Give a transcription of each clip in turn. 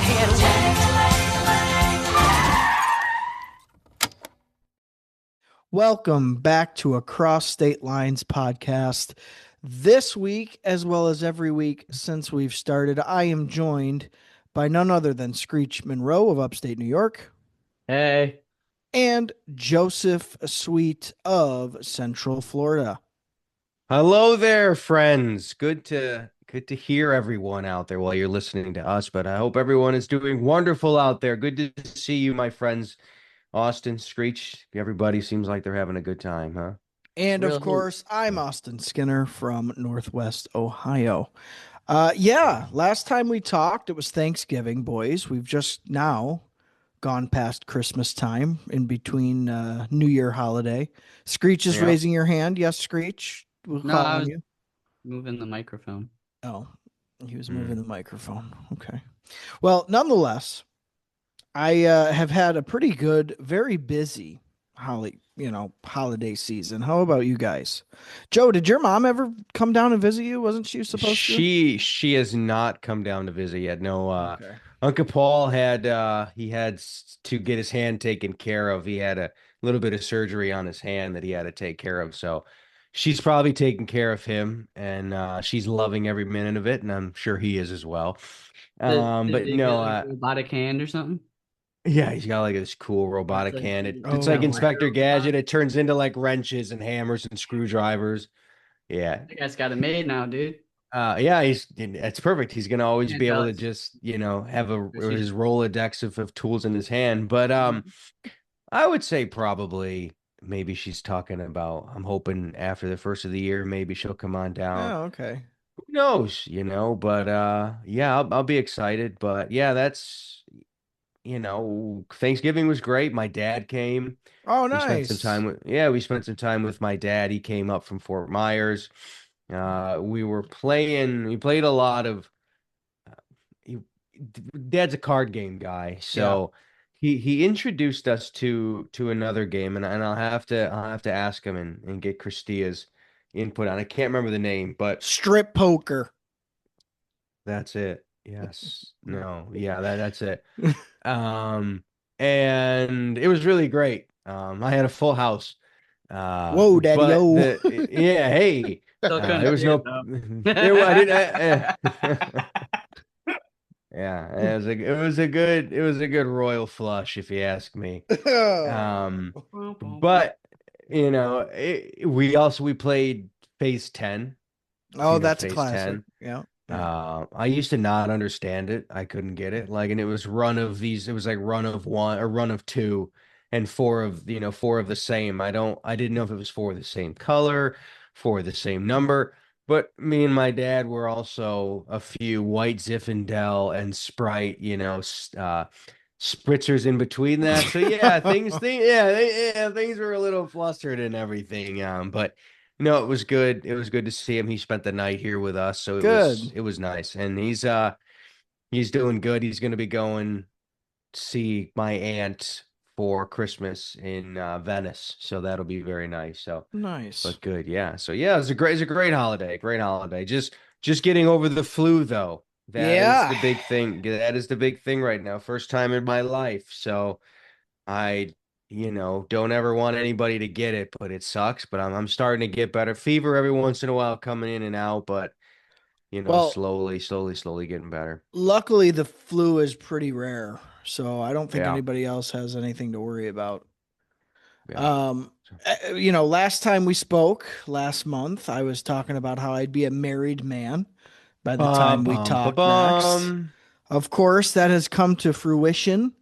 head away. Welcome back to Across State Lines podcast. This week, as well as every week since we've started, I am joined by none other than Screech Monroe of upstate New York Hey, and Joseph Sweet of Central Florida. Hello there, friends. Good to hear everyone out there while you're listening to us, but I hope everyone is doing wonderful out there. Good to see you, my friends. Austin, Screech, everybody seems like they're having a good time, huh? And of really? course, I'm Austin Skinner from Northwest Ohio. Last time we talked, it was Thanksgiving, boys. We've just now gone past Christmas time in between New Year holiday. Screech is Yeah. raising your hand. Yes, Screech. We'll No, call I on was you. moving the microphone. Oh, he was moving the microphone. Okay. Well, nonetheless, I have had a pretty good, very busy holiday season. How about you guys? Joe, did your mom ever come down and visit you? Wasn't she supposed to? She has not come down to visit yet. No, Okay. Uncle Paul had to get his hand taken care of. He had a little bit of surgery on his hand that he had to take care of. So she's probably taking care of him, and she's loving every minute of it, and I'm sure he is as well. Did But they get no, like a robotic hand or something? yeah, he's got like this cool That's robotic like, hand. It's Oh, like got Inspector micro robot? Gadget. It turns into like wrenches and hammers and screwdrivers. Yeah. That guy's got it made now, dude. Yeah, it's perfect. He's gonna always Can't be tell able to it's just, have she's his Rolodex of tools in his hand. But I would say probably maybe she's talking about, I'm hoping after the first of the year, maybe she'll come on down. oh, okay. Who knows, but yeah, I'll be excited. But yeah, Thanksgiving was great. My dad came. Oh, We spent some nice. time we spent some time with my dad. He came up from Fort Myers. We played a lot of, he, Dad's a card game guy. Yeah. So he introduced us to another game, and I'll have to ask him and get Christia's input on. I can't remember the name, but Strip poker. that's it. Yes. No. Yeah, that's it. Um, and it was really great. I had a full house. Whoa, daddy, But oh. yeah, hey, still couldn't there was see it no, though. I didn't. Yeah, it was a good royal flush, if you ask me. Um, but we played Phase 10. If Oh, you know that's a Phase classic. 10. Yeah. Yeah. I used to not understand it. I couldn't get it. Like, and it was run of these. It was like run of one or run of two, and four of the same. I didn't know if it was four of the same color, four of the same number. But me and my dad were also a few White Zinfandel and Sprite, spritzers in between that. So yeah, things were a little flustered and everything. But no, it was good. It was good to see him. He spent the night here with us, so it was Good. it was nice. And he's doing good. He's going to be going to see my aunt for Christmas in Venice, so that'll be very nice. So, Nice. but good, yeah. So yeah, it's a great holiday. Great holiday. Just getting over the flu though. That is Yeah. the big thing. That is the big thing right now. First time in my life. So I, don't ever want anybody to get it, but it sucks. But I'm starting to get better. Fever every once in a while coming in and out, but Well, slowly, slowly, slowly getting better. luckily the flu is pretty rare, so I don't think Yeah, anybody else has anything to worry about. yeah. Um, So, last time we spoke last month, I was talking about how I'd be a married man by the bum time we bum ba talked next. bum. Of course, that has come to fruition.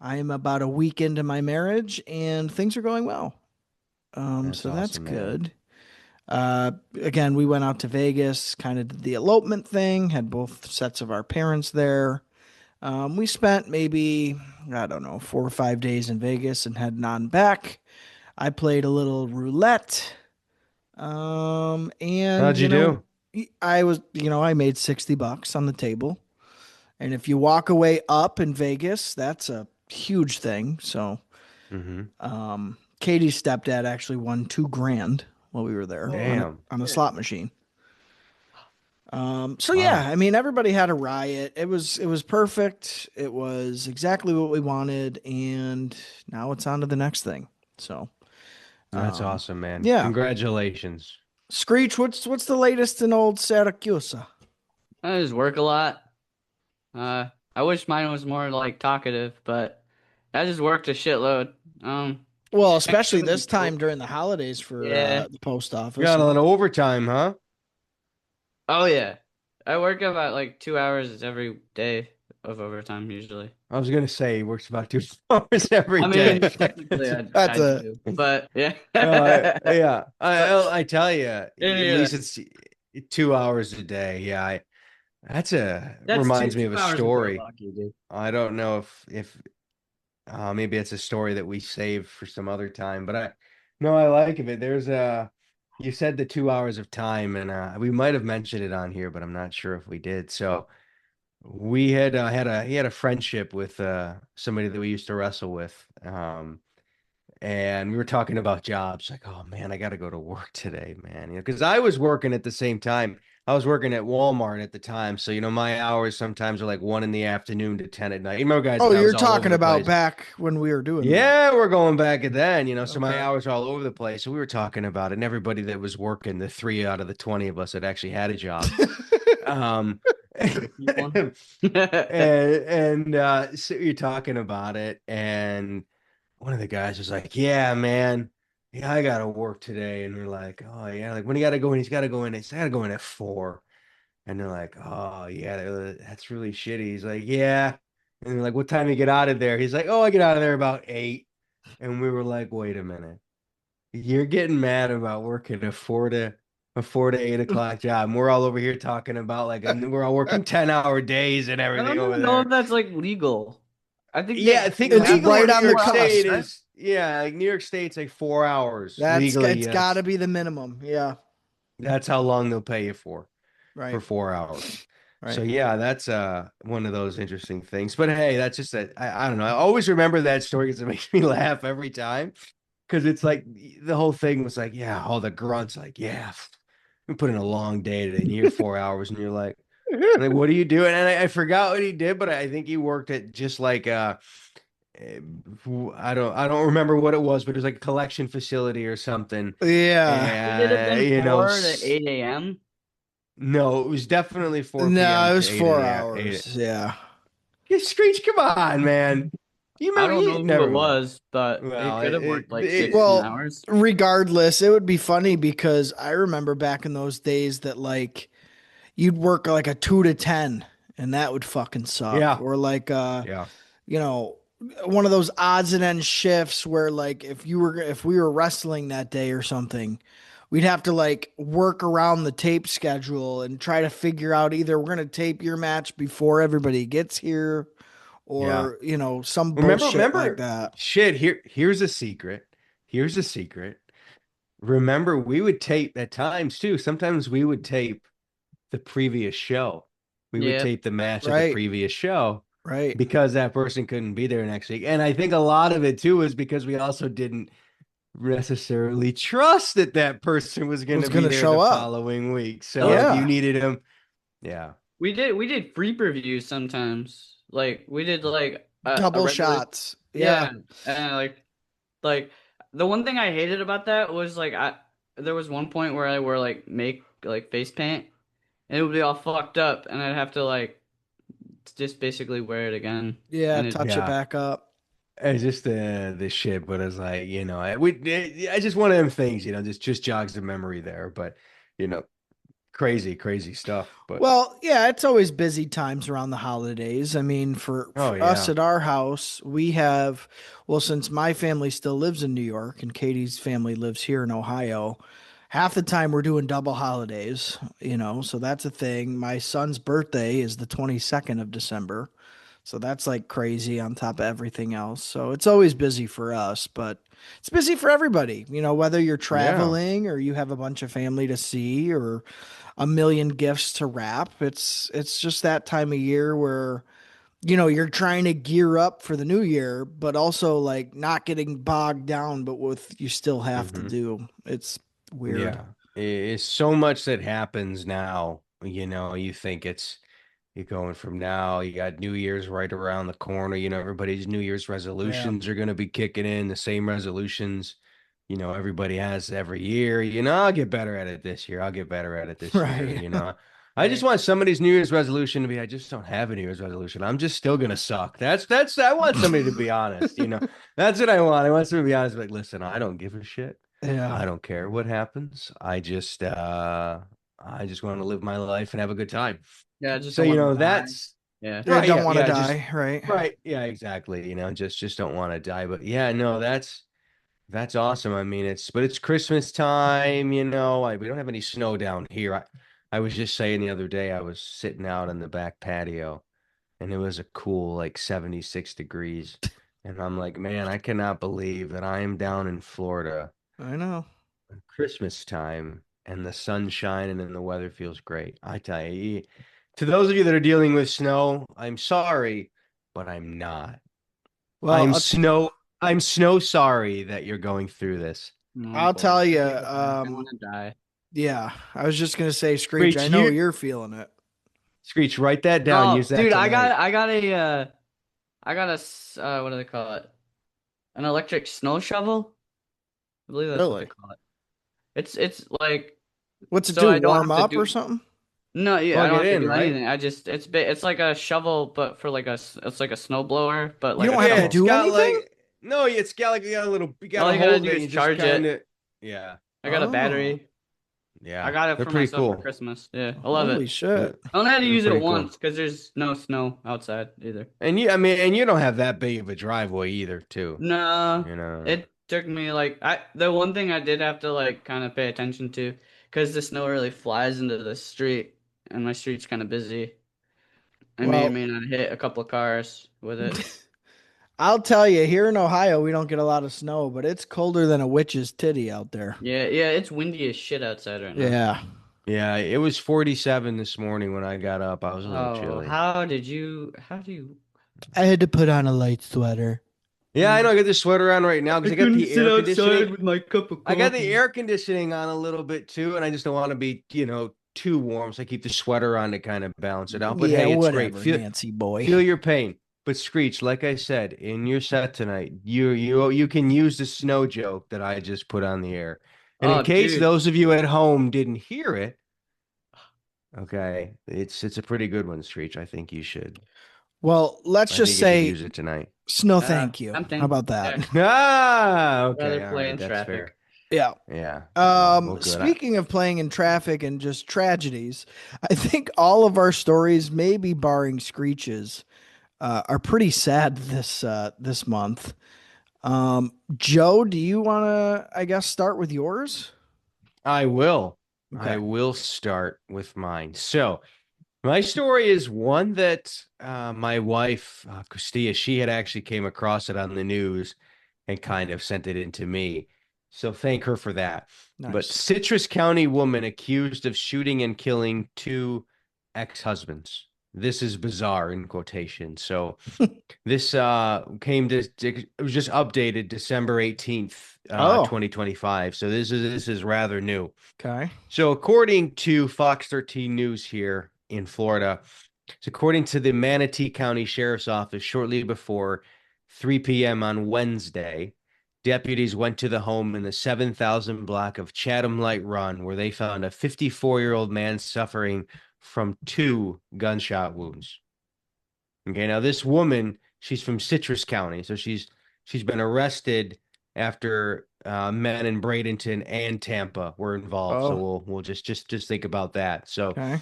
I am about a week into my marriage and things are going well. That's So that's awesome, man. good. Again, we went out to Vegas, kind of did the elopement thing, had both sets of our parents there. We spent maybe, I don't know, 4 or 5 days in Vegas and heading on back. I played a little roulette. And How'd you do? I made $60 on the table. And if you walk away up in Vegas, that's a huge thing. So, Mm-hmm. Katie's stepdad actually won 2 grand while we were there on a, Damn. on a slot machine. So yeah, Wow. I mean, everybody had a riot. It was perfect. It was exactly what we wanted, and now it's on to the next thing. So, That's um, awesome, man. yeah, Congratulations. Screech, what's the latest in old Syracuse? I just work a lot. Uh, I wish mine was more like talkative, but I just worked a shitload. Well, especially Thanksgiving this was time cool. during the holidays for Yeah. the post office. Got a Yeah. lot of overtime, huh? Oh yeah. I work about like 2 hours every day of overtime usually. I was gonna say he works about 2 hours every I day. mean, technically That's I a do, but yeah. Yeah, But I tell you, at anyway, least it's 2 hours a day. Yeah, that's a that's two reminds me of two a hours if you're story. lucky, dude. I don't know if maybe it's a story that we save for some other time, but I no, I like it. There's you said the 2 hours of time, and we might have mentioned it on here, but I'm not sure if we did. So we had he had a friendship with somebody that we used to wrestle with. And we were talking about jobs like, oh man, I got to go to work today, man. Because I was working at the same time. I was working at Walmart at the time. So, my hours sometimes are like 1 in the afternoon to 10 at night. You remember, guys, Oh, that I you're was all over talking the about place. back when we were doing that. Yeah, we're going back at then, so my Okay. hours are all over the place. So we were talking about it, and everybody that was working, the 3 out of the 20 of us that actually had a job. Um, You won. and so you're talking about it, and one of the guys was like, "Yeah, man, yeah, I gotta work today." And we're like, "Oh yeah, like when you gotta go in, he's gotta go in. He's gotta go in at 4." And they're like, "Oh yeah, that's really shitty." He's like, "Yeah." And they're like, "What time you get out of there?" He's like, "Oh, I get out of there about 8." And we were like, "Wait a minute, you're getting mad about working a 4 to 8 o'clock job. And we're all over here talking about like, and we're all working 10-hour days and I don't everything over even know if there." that's like legal. I think Yeah, that I think you It's have to legally right in work New on the York 4 hours, State cusp. right? is, yeah, like New York State's like 4 hours That's legally. it's got to be the minimum. Yeah. That's how long they'll pay you for Right. 4 hours. So Right. yeah, that's one of those interesting things. But hey, that's just that I don't know. I always remember that story because it makes me laugh every time. Because it's like the whole thing was like, yeah, all the grunts, like, yeah, we put in a long day today, and you hear 4 hours, and you're like, what are you doing? And I forgot what he did, but I think he worked at just like eh, I don't remember what it was, but it was like a collection facility or something. Yeah. Should it have And been 4 to 8 a.m.? no, it was definitely 4 No, p.m. it to was 8 four a.m. 8. hours. Yeah. Yeah, Screech, come on, man. You I remember don't you know who it never mind. was, but it Well, could have worked like 16 Well, hours. regardless, it would be funny because I remember back in those days that like you'd work like a 2 to 10 and that would fucking suck. yeah, Or like yeah. you know, one of those odds and ends shifts where like if we were wrestling that day or something, we'd have to like work around the tape schedule and try to figure out either we're gonna tape your match before everybody gets here Yeah. or, some Remember, bullshit like remember, that. shit, here's a secret. Here's a secret. Remember, we would tape at times too. Sometimes we would tape the previous show. We would Yeah. tape the match of the Right. previous show Right. because that person couldn't be there next week. And I think a lot of it too is because we also didn't necessarily trust that that person was going Was to be gonna there show the up. following week. So if Those you Yeah. needed him, yeah. we did free previews sometimes. Like we did like a Double regular. shots. Yeah. Yeah, and like the one thing I hated about that was like I there was one point where I were like make like face paint and it would be all fucked up and I'd have to like just basically wear it again Yeah. and it Touch it Yeah. back up. It's just the shit, but it's like, I just one of them things, just jogs the memory there. But you know, crazy stuff. But Well, yeah, it's always busy times around the holidays. I mean, oh for us yeah. at our house, we have, well, since my family still lives in New York and Katie's family lives here in Ohio, half the time we're doing double holidays, so that's a thing. My son's birthday is the 22nd of December. So that's like crazy on top of everything else. So it's always busy for us, but it's busy for everybody, whether you're Yeah. traveling or you have a bunch of family to see or a million gifts to wrap. It's just that time of year where you're trying to gear up for the new year, but also like not getting bogged down, but with you still have to Hmm. do. It's weird. Yeah. It's so much that happens now you think you're going from now, you got New Year's right around the corner. Everybody's New Year's Yeah. resolutions are going to be kicking in, the same resolutions, everybody has every year. I'll get better at it this year. I'll get better at it this year. Right. I just want somebody's New Year's resolution to be, I just don't have a New Year's resolution. I'm just still going to suck. I want somebody to be honest. That's what I want. I want somebody to be honest, like, listen, I don't give a shit. Yeah. I don't care what happens. I just want to live my life and have a good time. Yeah, I just So, don't want to die. that's Yeah. They right. don't Yeah, want to yeah, just die, right? right. Yeah, exactly. Just don't want to die. But yeah, no, that's awesome. I mean, it's Christmas time, we don't have any snow down here. I was just saying the other day, I was sitting out on the back patio and it was a cool like 76 degrees. And I'm like, man, I cannot believe that I am down in Florida I know. Christmas time and the sun's shining and the weather feels great. I tell you, to those of you that are dealing with snow, I'm sorry, but I'm not. Well, I'm snow I'm snow sorry that you're going through this. Oh I'll boy. tell you. I want to die. Yeah, I was just gonna say, Screech. I Screech, know you're feeling it. Screech, write that down. Use Oh, that dude, tonight. I got what do they call it? An electric snow shovel? I believe that's what they Really? call it. It's like What's it so do? I don't Warm have to up or do something? no, yeah, I Plug don't it have to in, do right? anything. It's like a shovel, but for like it's like a snow blower, but You like a don't have to Yeah, it's shovel. do got anything. like no, it's got like you got a little you got All to you gotta hold do it and is you just charge kind it. of yeah. I got a Oh, battery. I Yeah. got it They're for pretty myself for cool. Christmas. Yeah, I love holy it. They're, shit! I only had to they're use it pretty cool. once because there's no snow outside either. And you don't have that big of a driveway either, too. No, You know. it took me like the one thing I did have to like kind of pay attention to because the snow really flies into the street and my street's kind of busy. I may or Well, may not hit a couple of cars with it. I'll tell you. Here in Ohio, we don't get a lot of snow, but it's colder than a witch's titty out there. Yeah, yeah, it's windy as shit outside right now. Yeah. Yeah, it was 47 this morning when I got up. I was a little Oh, chilly. how do you I had to put on a light sweater. Yeah, I know. I got the sweater on right now I because I got couldn't the sit air conditioning. outside with my cup of I got the coffee. air conditioning on a little bit too, and I just don't want to be, too warm. So I keep the sweater on to kind of balance it out. But Yeah, hey, it's great. whatever, Feel Nancy boy. feel your pain. But Screech, like I said, in your set tonight, you can use the snow joke that I just put on the air. And in Oh, case dude. those of you at home didn't hear it, okay, it's a pretty good one, Screech. Well, let's I just think you should say use it tonight. snow. Thank you. How Tempting. about that? Yeah, Ah, okay, rather all play right, in that's traffic. fair. Yeah. Yeah. Well, good. Speaking of playing in traffic and just tragedies, I think all of our stories, maybe barring Screeches, are pretty sad this month. Joe, do you want to, I guess, start with yours? I will. I Okay. will start with mine. So, my story is one that my wife, Christia, she had actually came across it on the news and kind of sent it in to me. So, thank her for that. But Nice. Citrus County woman accused of shooting and killing two ex-husbands. This is bizarre in quotation. So, this it was just updated December 18th, Oh, 2025. So this is rather new. okay. So according to Fox 13 News here in Florida, it's according to the Manatee County Sheriff's Office shortly before 3 p.m. on Wednesday, deputies went to the home in the 7,000 block of Chatham Light Run where they found a 54-year-old man suffering from two gunshot wounds. Okay, now this woman, she's from Citrus County, so she's been arrested after men in Bradenton and Tampa were involved. So Oh, we'll just think about that. So okay.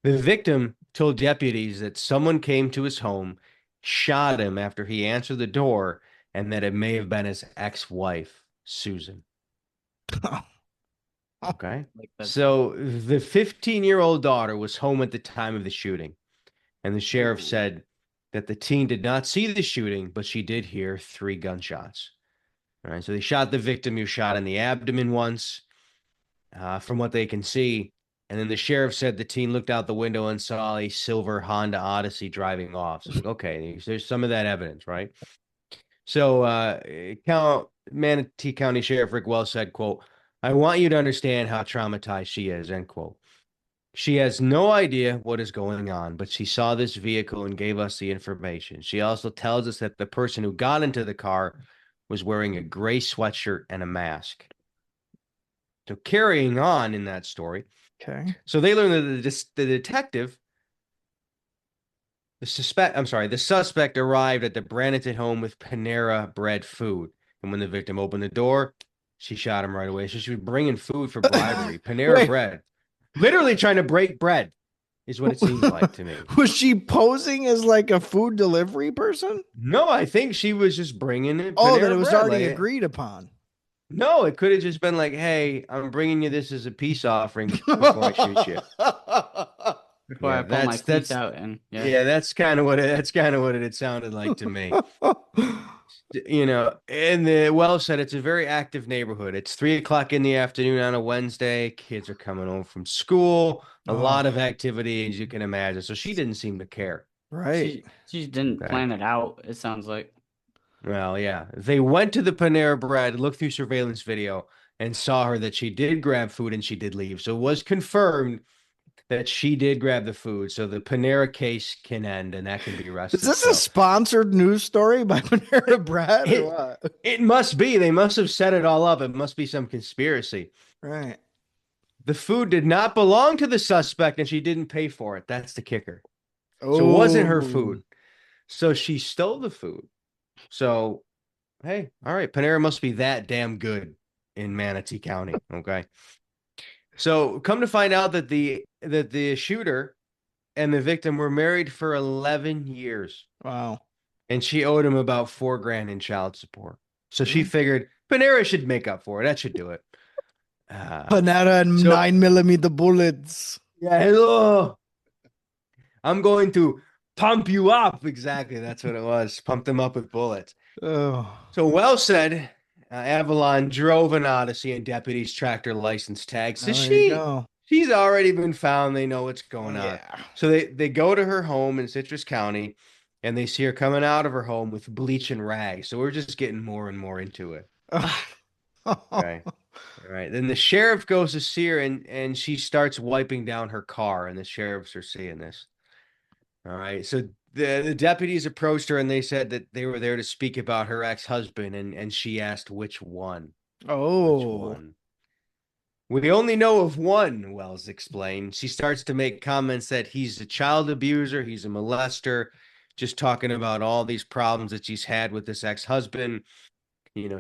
the victim told deputies that someone came to his home, shot him after he answered the door, and that it may have been his ex-wife, Susan. Okay. Like that. So the 15-year-old daughter was home at the time of the shooting. And the sheriff Ooh. said that the teen did not see the shooting, but she did hear three gunshots. All right. So they shot the victim who shot in the abdomen once, from what they can see. And then the sheriff said the teen looked out the window and saw a silver Honda Odyssey driving off. So it's like, okay, there's some of that evidence, right? So Manatee County Sheriff Rick Wells said, quote, I want you to understand how traumatized she is, end quote. She has no idea what is going on, but she saw this vehicle and gave us the information. She also tells us that the person who got into the car was wearing a gray sweatshirt and a mask. So carrying on in that story. Okay. So they learn that the detective, the suspect arrived at the Brandon home with Panera bread food. And when the victim opened the door, she shot him right away. So she was bringing food for bribery. Panera Wait, bread. Literally trying to break bread is what it seems like to me. was she posing as like a food delivery person? No, I think she was just bringing it Oh, that it Panera was bread. already Like, agreed upon. no, it could have just been like, "Hey, I'm bringing you this as a peace offering before I shoot you." Before I Yeah, pull my teeth out and yeah. yeah, that's kind of what it had sounded like to me. And the well said it's a very active neighborhood. It's 3 o'clock in the afternoon on a Wednesday. Kids are coming home from school. A lot of Oh, activity, as you can imagine. So she didn't seem to care. right. She didn't Okay. plan it out, it sounds like. Well, yeah. They went to the Panera Bread, looked through surveillance video, and saw her that she did grab food and she did leave. So it was confirmed that she did grab the food. So the Panera case can end and that can be Is arrested. this a So sponsored news story by Panera Bread or it what? it must be. They must have set it all up. It must be some conspiracy. Right. The food did not belong to the suspect and she didn't pay for it. That's the kicker. So it wasn't her Oh, food. So she stole the food. So, hey, all right, Panera must be that damn good in Manatee County. Okay. So come to find out that the shooter and the victim were married for 11 years wow. and she owed him about 4 grand in child support. So she Mm. figured Panera should make up for it. That should do it. Uh, Panera and so 9 millimeter bullets. yeah, hello. I'm going to pump you up. Exactly. That's what it was. Pump them up with bullets. Oh, So well said. Avalon drove an Odyssey and deputies tracked her license tag. So there you go. she's already been found. They know what's going on. Yeah. So they go to her home in Citrus County and they see her coming out of her home with bleach and rags. So we're just getting more and more into it. Okay. All right. Then the sheriff goes to see her and she starts wiping down her car, and the sheriffs are seeing this. All right. So the deputies approached her and they said that they were there to speak about her ex-husband, and she asked which one. Which Oh. one? We only know of one, Wells explained. She starts to make comments that he's a child abuser, he's a molester, just talking about all these problems that she's had with this ex-husband.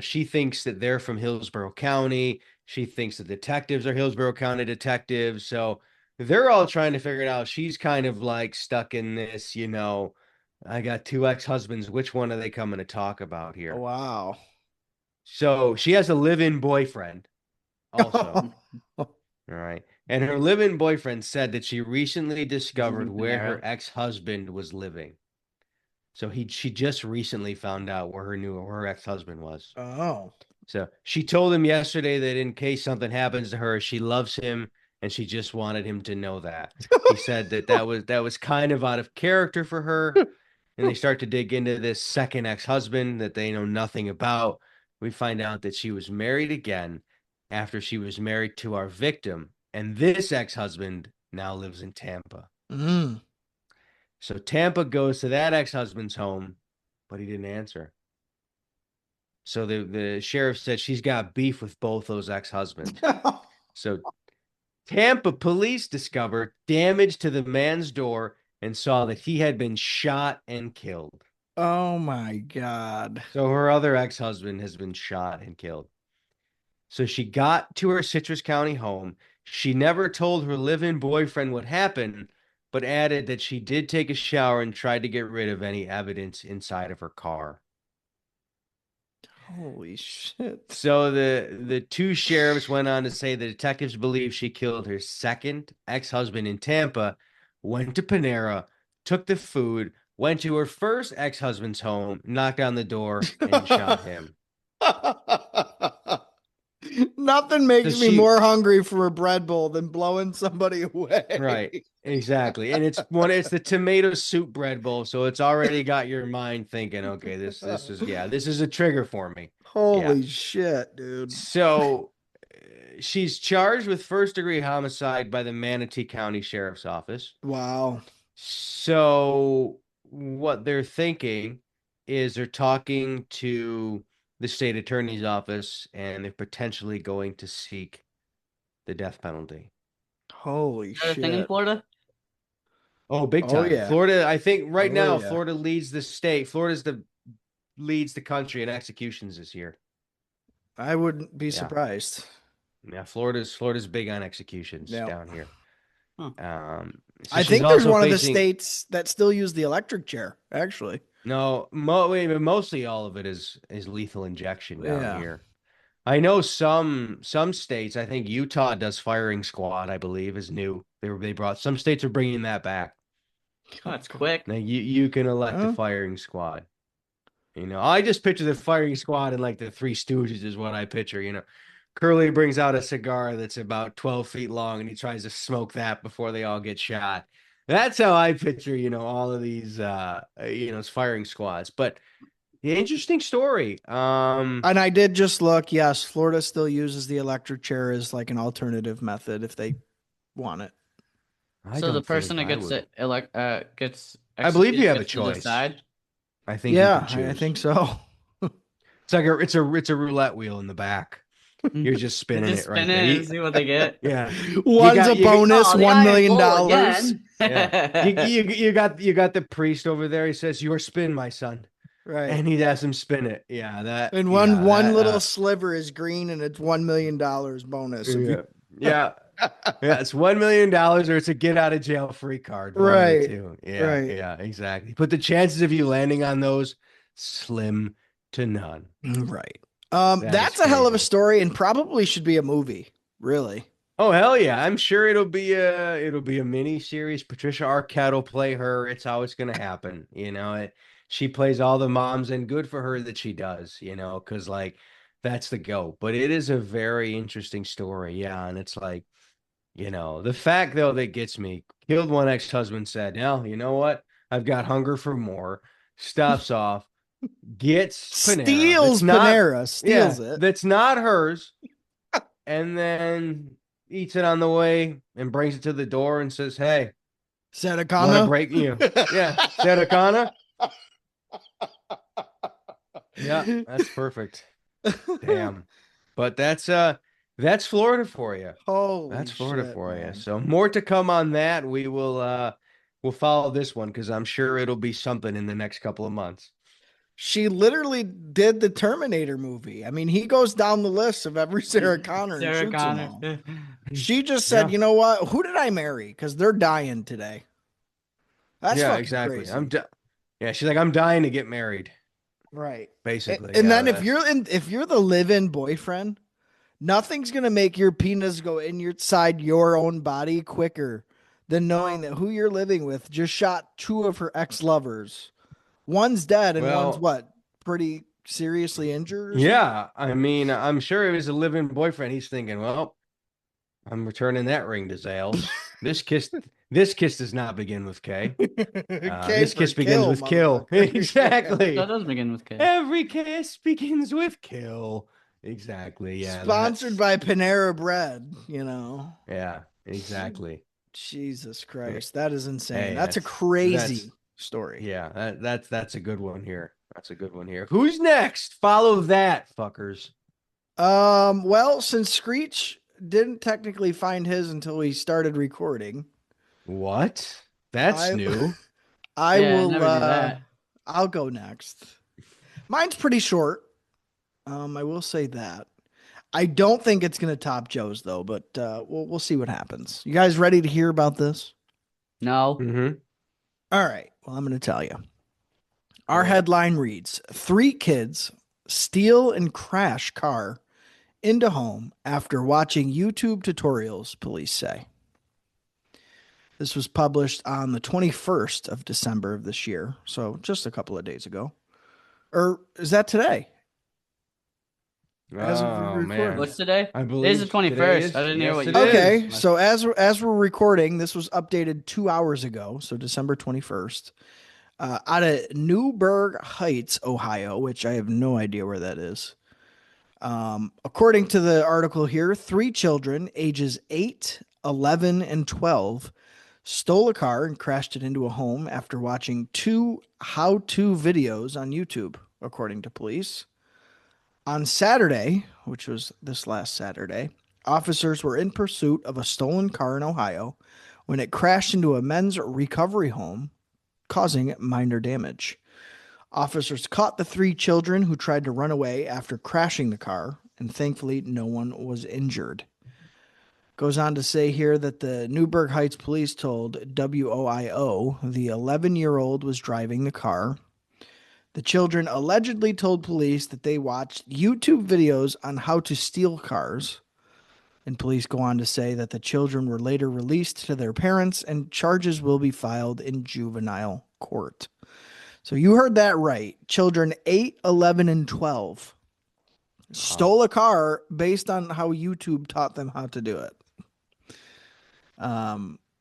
She thinks that they're from Hillsborough County. She thinks the detectives are Hillsborough County detectives. So they're all trying to figure it out. She's kind of like stuck in this, I got two ex-husbands. Which one are they coming to talk about here? Wow. So she has a live-in boyfriend also. All right. And her live-in boyfriend said that she recently He's discovered in where her Panera. ex-husband was living. So she just recently found out where her ex-husband was. Oh. So she told him yesterday that in case something happens to her, she loves him and she just wanted him to know that. He said that was kind of out of character for her. And they start to dig into this second ex-husband that they know nothing about. We find out that she was married again after she was married to our victim, and this ex-husband now lives in Tampa. Mm. So Tampa goes to that ex-husband's home, but he didn't answer. So the sheriff said she's got beef with both those ex-husbands. So Tampa police discovered damage to the man's door and saw that he had been shot and killed. Oh my God. So her other ex-husband has been shot and killed. So she got to her Citrus County home. She never told her live-in boyfriend what happened, but added that she did take a shower and tried to get rid of any evidence inside of her car. Holy shit. So the two sheriffs went on to say the detectives believe she killed her second ex-husband in Tampa, went to Panera, took the food, went to her first ex-husband's home, knocked on the door, and shot him. Nothing So makes me she more hungry for a bread bowl than blowing somebody Right, away. exactly. And it's the tomato soup bread bowl, so it's already got your mind thinking, okay, this is a trigger for me. Yeah. Holy shit, dude. So she's charged with first-degree homicide by the Manatee County Sheriff's Office. Wow. So what they're thinking is they're talking to the state attorney's office and they're potentially going to seek the death penalty. Holy Is that a thing in shit. Florida? Oh, big Oh time. yeah. Florida, I think right Oh now, yeah. Florida leads the state. Leads the country in executions this year. I wouldn't be Yeah. surprised. Yeah, Florida's big on executions Yeah. down here. Huh. So I she's think there's also one of the facing states that still use the electric chair, actually. no, mostly all of it is lethal injection down Yeah. here. I know some states. I think Utah does firing squad. I believe is new. They brought some states are bringing that back. Oh, that's quick. Now you can elect a Huh? firing squad. I just picture the firing squad in like the Three Stooges is what I picture. Curly brings out a cigar that's about 12 feet long and he tries to smoke that before they all get shot. That's how I picture, all of these, firing squads. But the interesting story. And I did just look. Yes, Florida still uses the electric chair as like an alternative method if they want it. I So the don't person think that I gets would. it gets I believe you executed have a gets to choice. decide. I think you Yeah, can I choose. think so. It's like it's a roulette wheel in the back. You're just They spinning just it right spin there. it and see what they get. Yeah. You One's a got you bonus, Oh, the $1 iron million bowl dollars. again. Yeah. You got the priest over there. He says, "Your spin, my son." Right. And he has him spin it. Yeah, And one yeah, one little sliver is green and it's $1 million bonus. If yeah. you Yeah. Yeah, it's $1 million or it's a get out of jail free card. One of the right, two. Yeah, right, yeah, exactly. But the chances of you landing on those slim to none. right. That is That's a hell of a crazy. story and probably should be a movie. Really. Oh hell yeah! I'm sure it'll be a mini series. Patricia Arquette will play her. It's how it's gonna happen. She plays all the moms, and good for her that she does. Because like that's the go. But it is a very interesting story. Yeah, and it's like the fact though that gets me killed one ex-husband said, "Now you know what? I've got hunger for more." Stops off, gets Panera. That's Steals not Panera, yeah, steals it. that's not hers and then eats it on the way and brings it to the door and says, "Hey, want to Sadakana. break you?" Yeah, Sadakana. Yeah, that's perfect. Damn. But that's Florida for you. Holy That's Florida shit, for you. man. So more to come on that. We'll follow this one because I'm sure it'll be something in the next couple of months. She literally did the Terminator movie. I mean, he goes down the list of every Sarah Connor and Sarah shoots them Connor. all. She just said, Yeah. you know what? Who did I marry? Because they're dying today. That's Yeah, fucking exactly. crazy. Yeah, she's like, I'm dying to get married. Right. Basically. And Yeah, then if you're the live-in boyfriend, nothing's gonna make your penis go inside your own body quicker than knowing that who you're living with just shot two of her ex-lovers. One's dead and one's well, what? Pretty seriously injured or something? yeah. I mean, I'm sure it was a living boyfriend. He's thinking, well, I'm returning that ring to Zales. This kiss does not begin with K. K This for kiss begins kill, with kill. motherfucker. That Exactly. does begin with K. Every kiss begins with kill. Exactly. Yeah, Sponsored by Panera Bread, yeah, exactly. Jesus Yeah. Christ, that is insane. Hey, That's a that's crazy story. yeah, that's a good one here. That's a good one here. Who's next? Follow that, fuckers. Well, since Screech didn't technically find his until we started recording, What? That's I new. I Yeah, will never do that. I'll go next. Mine's pretty short. I will say that. I don't think it's gonna top Joe's though, but we'll see what happens. You guys ready to hear about this? No. Mm-hmm. All right. Well, I'm gonna tell you. Our Yeah. headline reads: Three kids steal and crash car into home after watching YouTube tutorials, police say. This was published on the 21st of December of this year, so just a couple of days ago. Or is that today? As of Oh recording. What's man. today? I Today's the believe today 21st. is. I didn't hear Yes, what you it said. Okay, is. so as we're recording, this was updated 2 hours ago, so December 21st. Out of Newburgh Heights, Ohio, which I have no idea where that is. According to the article here, three children, ages 8, 11, and 12, stole a car and crashed it into a home after watching two how to videos on YouTube, according to police. On Saturday, which was this last Saturday, officers were in pursuit of a stolen car in Ohio when it crashed into a men's recovery home, causing minor damage. Officers caught the three children who tried to run away after crashing the car, and thankfully, no one was injured. Goes on to say here that the Newburgh Heights police told WOIO the 11-year-old was driving the car. The children allegedly told police that they watched YouTube videos on how to steal cars. And police go on to say that the children were later released to their parents and charges will be filed in juvenile court. So you heard that right. Children 8, 11, and 12 stole a car based on how YouTube taught them how to do it.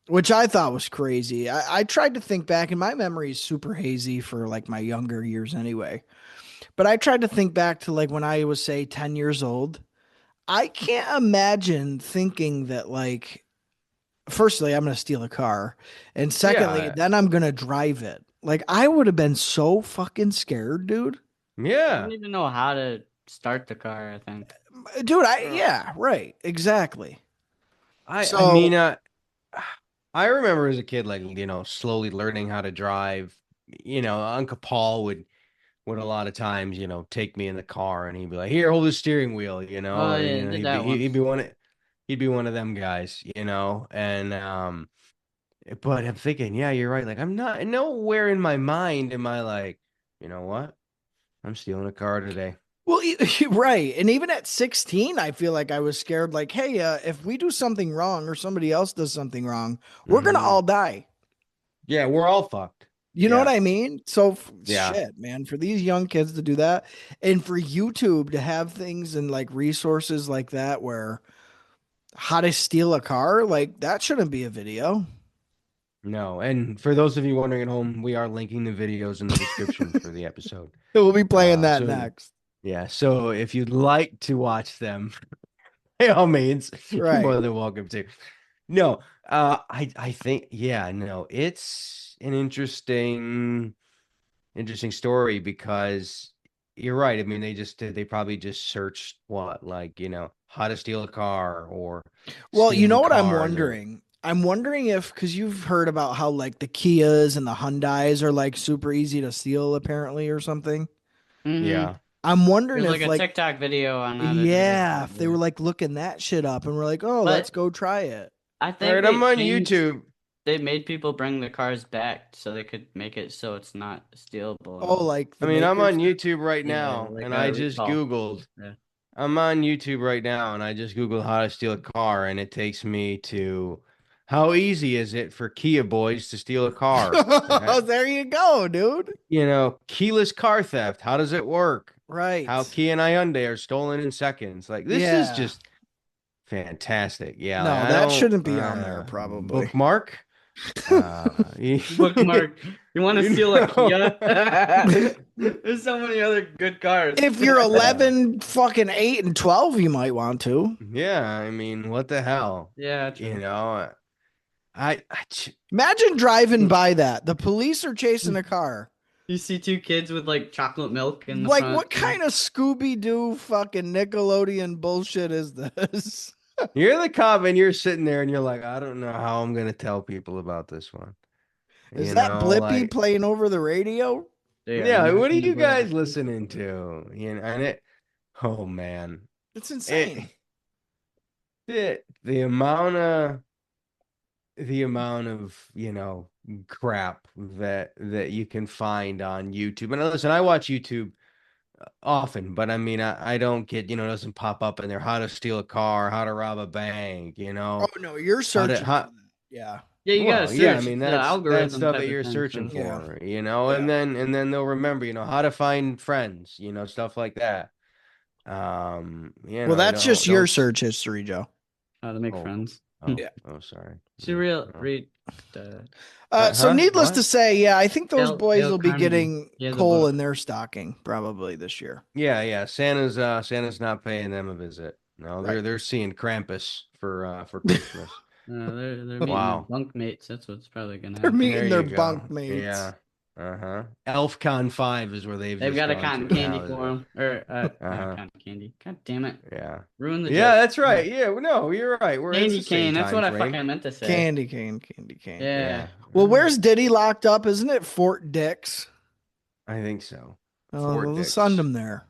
Which I thought was crazy. I tried to think back, and my memory is super hazy for like my younger years anyway. But I tried to think back to like when I was, say, 10 years old. I can't imagine thinking that, like, firstly, I'm going to steal a car. And secondly, Yeah. then I'm going to drive it. Like, I would have been so fucking scared, dude. I Yeah. don't even know how to start the car, I think. Dude, yeah, right. Exactly. I So, mean, I remember as a kid, like, slowly learning how to drive. Uncle Paul would a lot of times, take me in the car and he'd be like, "Here, hold the steering wheel," Oh or yeah, I did he'd be that he'd once. be one of them guys, and but I'm thinking, yeah, you're right. Like, I'm not nowhere in my mind am I like, you know what? I'm stealing a car today. well, right. And even at 16, I feel like I was scared, like, hey, if we do something wrong or somebody else does something wrong, we're going to Hmm. all die. Yeah, we're all fucked. You know what Yeah, I mean? So yeah. shit, man, for these young kids to do that and for YouTube to have things and like resources like that where how to steal a car, like that shouldn't be a video. No, and for those of you wondering at home, we are linking the videos in the description for the episode. We'll be playing that So next. yeah, so if you'd like to watch them, by all means, you're Right. more than welcome to. No, I think yeah, no, it's an interesting story because you're right. I mean, they probably just searched what, like, how to steal a car or Well, you know stealing what I'm cars or wondering? I'm wondering if because you've heard about how like the Kias and the Hyundais are like super easy to steal apparently or something. Mm-hmm. yeah. I'm wondering There's like if a like TikTok video on how to do that. yeah, if they Yeah. were like looking that shit up and we're like, "Oh, let's But go try it." I All think right, I'm on YouTube. they made people bring the cars back so they could make it so it's not stealable at Oh, all. like I the mean, I'm on makers did? YouTube right Yeah, now, like and a I just recall. Googled. Yeah. I'm on YouTube right now, and I just Googled how to steal a car, and it takes me to how easy is it for Kia boys to steal a car? Oh, there you go, dude. Keyless car theft. How does it work? How Right. Kia and Hyundai are stolen in seconds. Like, this is Yeah. just fantastic. Yeah, like No, I that don't shouldn't be on there, probably. bookmark. You Bookmark. You want to steal a know. Kia? There's so many other good cars. If you're Yeah. 11, fucking 8, and 12, you might want to. Yeah, I mean, what the hell? Yeah, You true. know, I Imagine driving by that. The police are chasing a car. You see two kids with like chocolate milk in the Like, front. what kind of Scooby Doo fucking Nickelodeon bullshit is this? you're the cop and you're sitting there and you're like, I don't know how I'm gonna tell people about this one. Is that Blippy Like, playing over the radio? They are yeah, what are knocking the you bread guys off. listening to? And oh man, It's it, insane. the amount of crap that you can find on YouTube. And listen, I watch YouTube often, but I mean, I don't get, it doesn't pop up in there how to steal a car, how to rob a bank, Oh, no, you're how to searching for how that. Yeah. Yeah, you gotta well, yeah, I search. mean It's the that's algorithm stuff type that of you're thing. searching So Yeah. for, Yeah. and then they'll remember, how to find friends, stuff like that. Well, that's just your don't search history, Joe. how to make oh friends. Oh, Yeah. oh, sorry. Should real Oh. read the So Huh? needless to What? say, yeah, I think those boys Dale will be Carnegie. getting He has a coal in book. their stocking probably this year. Yeah, yeah. Santa's not paying them a visit. No, Right. they're seeing Krampus for Christmas. They're meeting their Wow. bunk mates. That's what's probably gonna They're happen. There meeting their you bunk go. mates. Yeah. Uh-huh. ElfCon 5 is where they've They've just got a gone cotton to candy now, is for it? them, or not Uh-huh. cotton candy. God damn it! Yeah. Ruin the Yeah, joke. that's right. Yeah, no, you're right. It's Candy the same cane. That's time what I frame. fucking meant to say. Candy cane, candy cane. Yeah. Yeah. Well, where's Diddy locked up? Isn't it Fort Dix? I think so. Oh, Fort we'll send Dix. him there.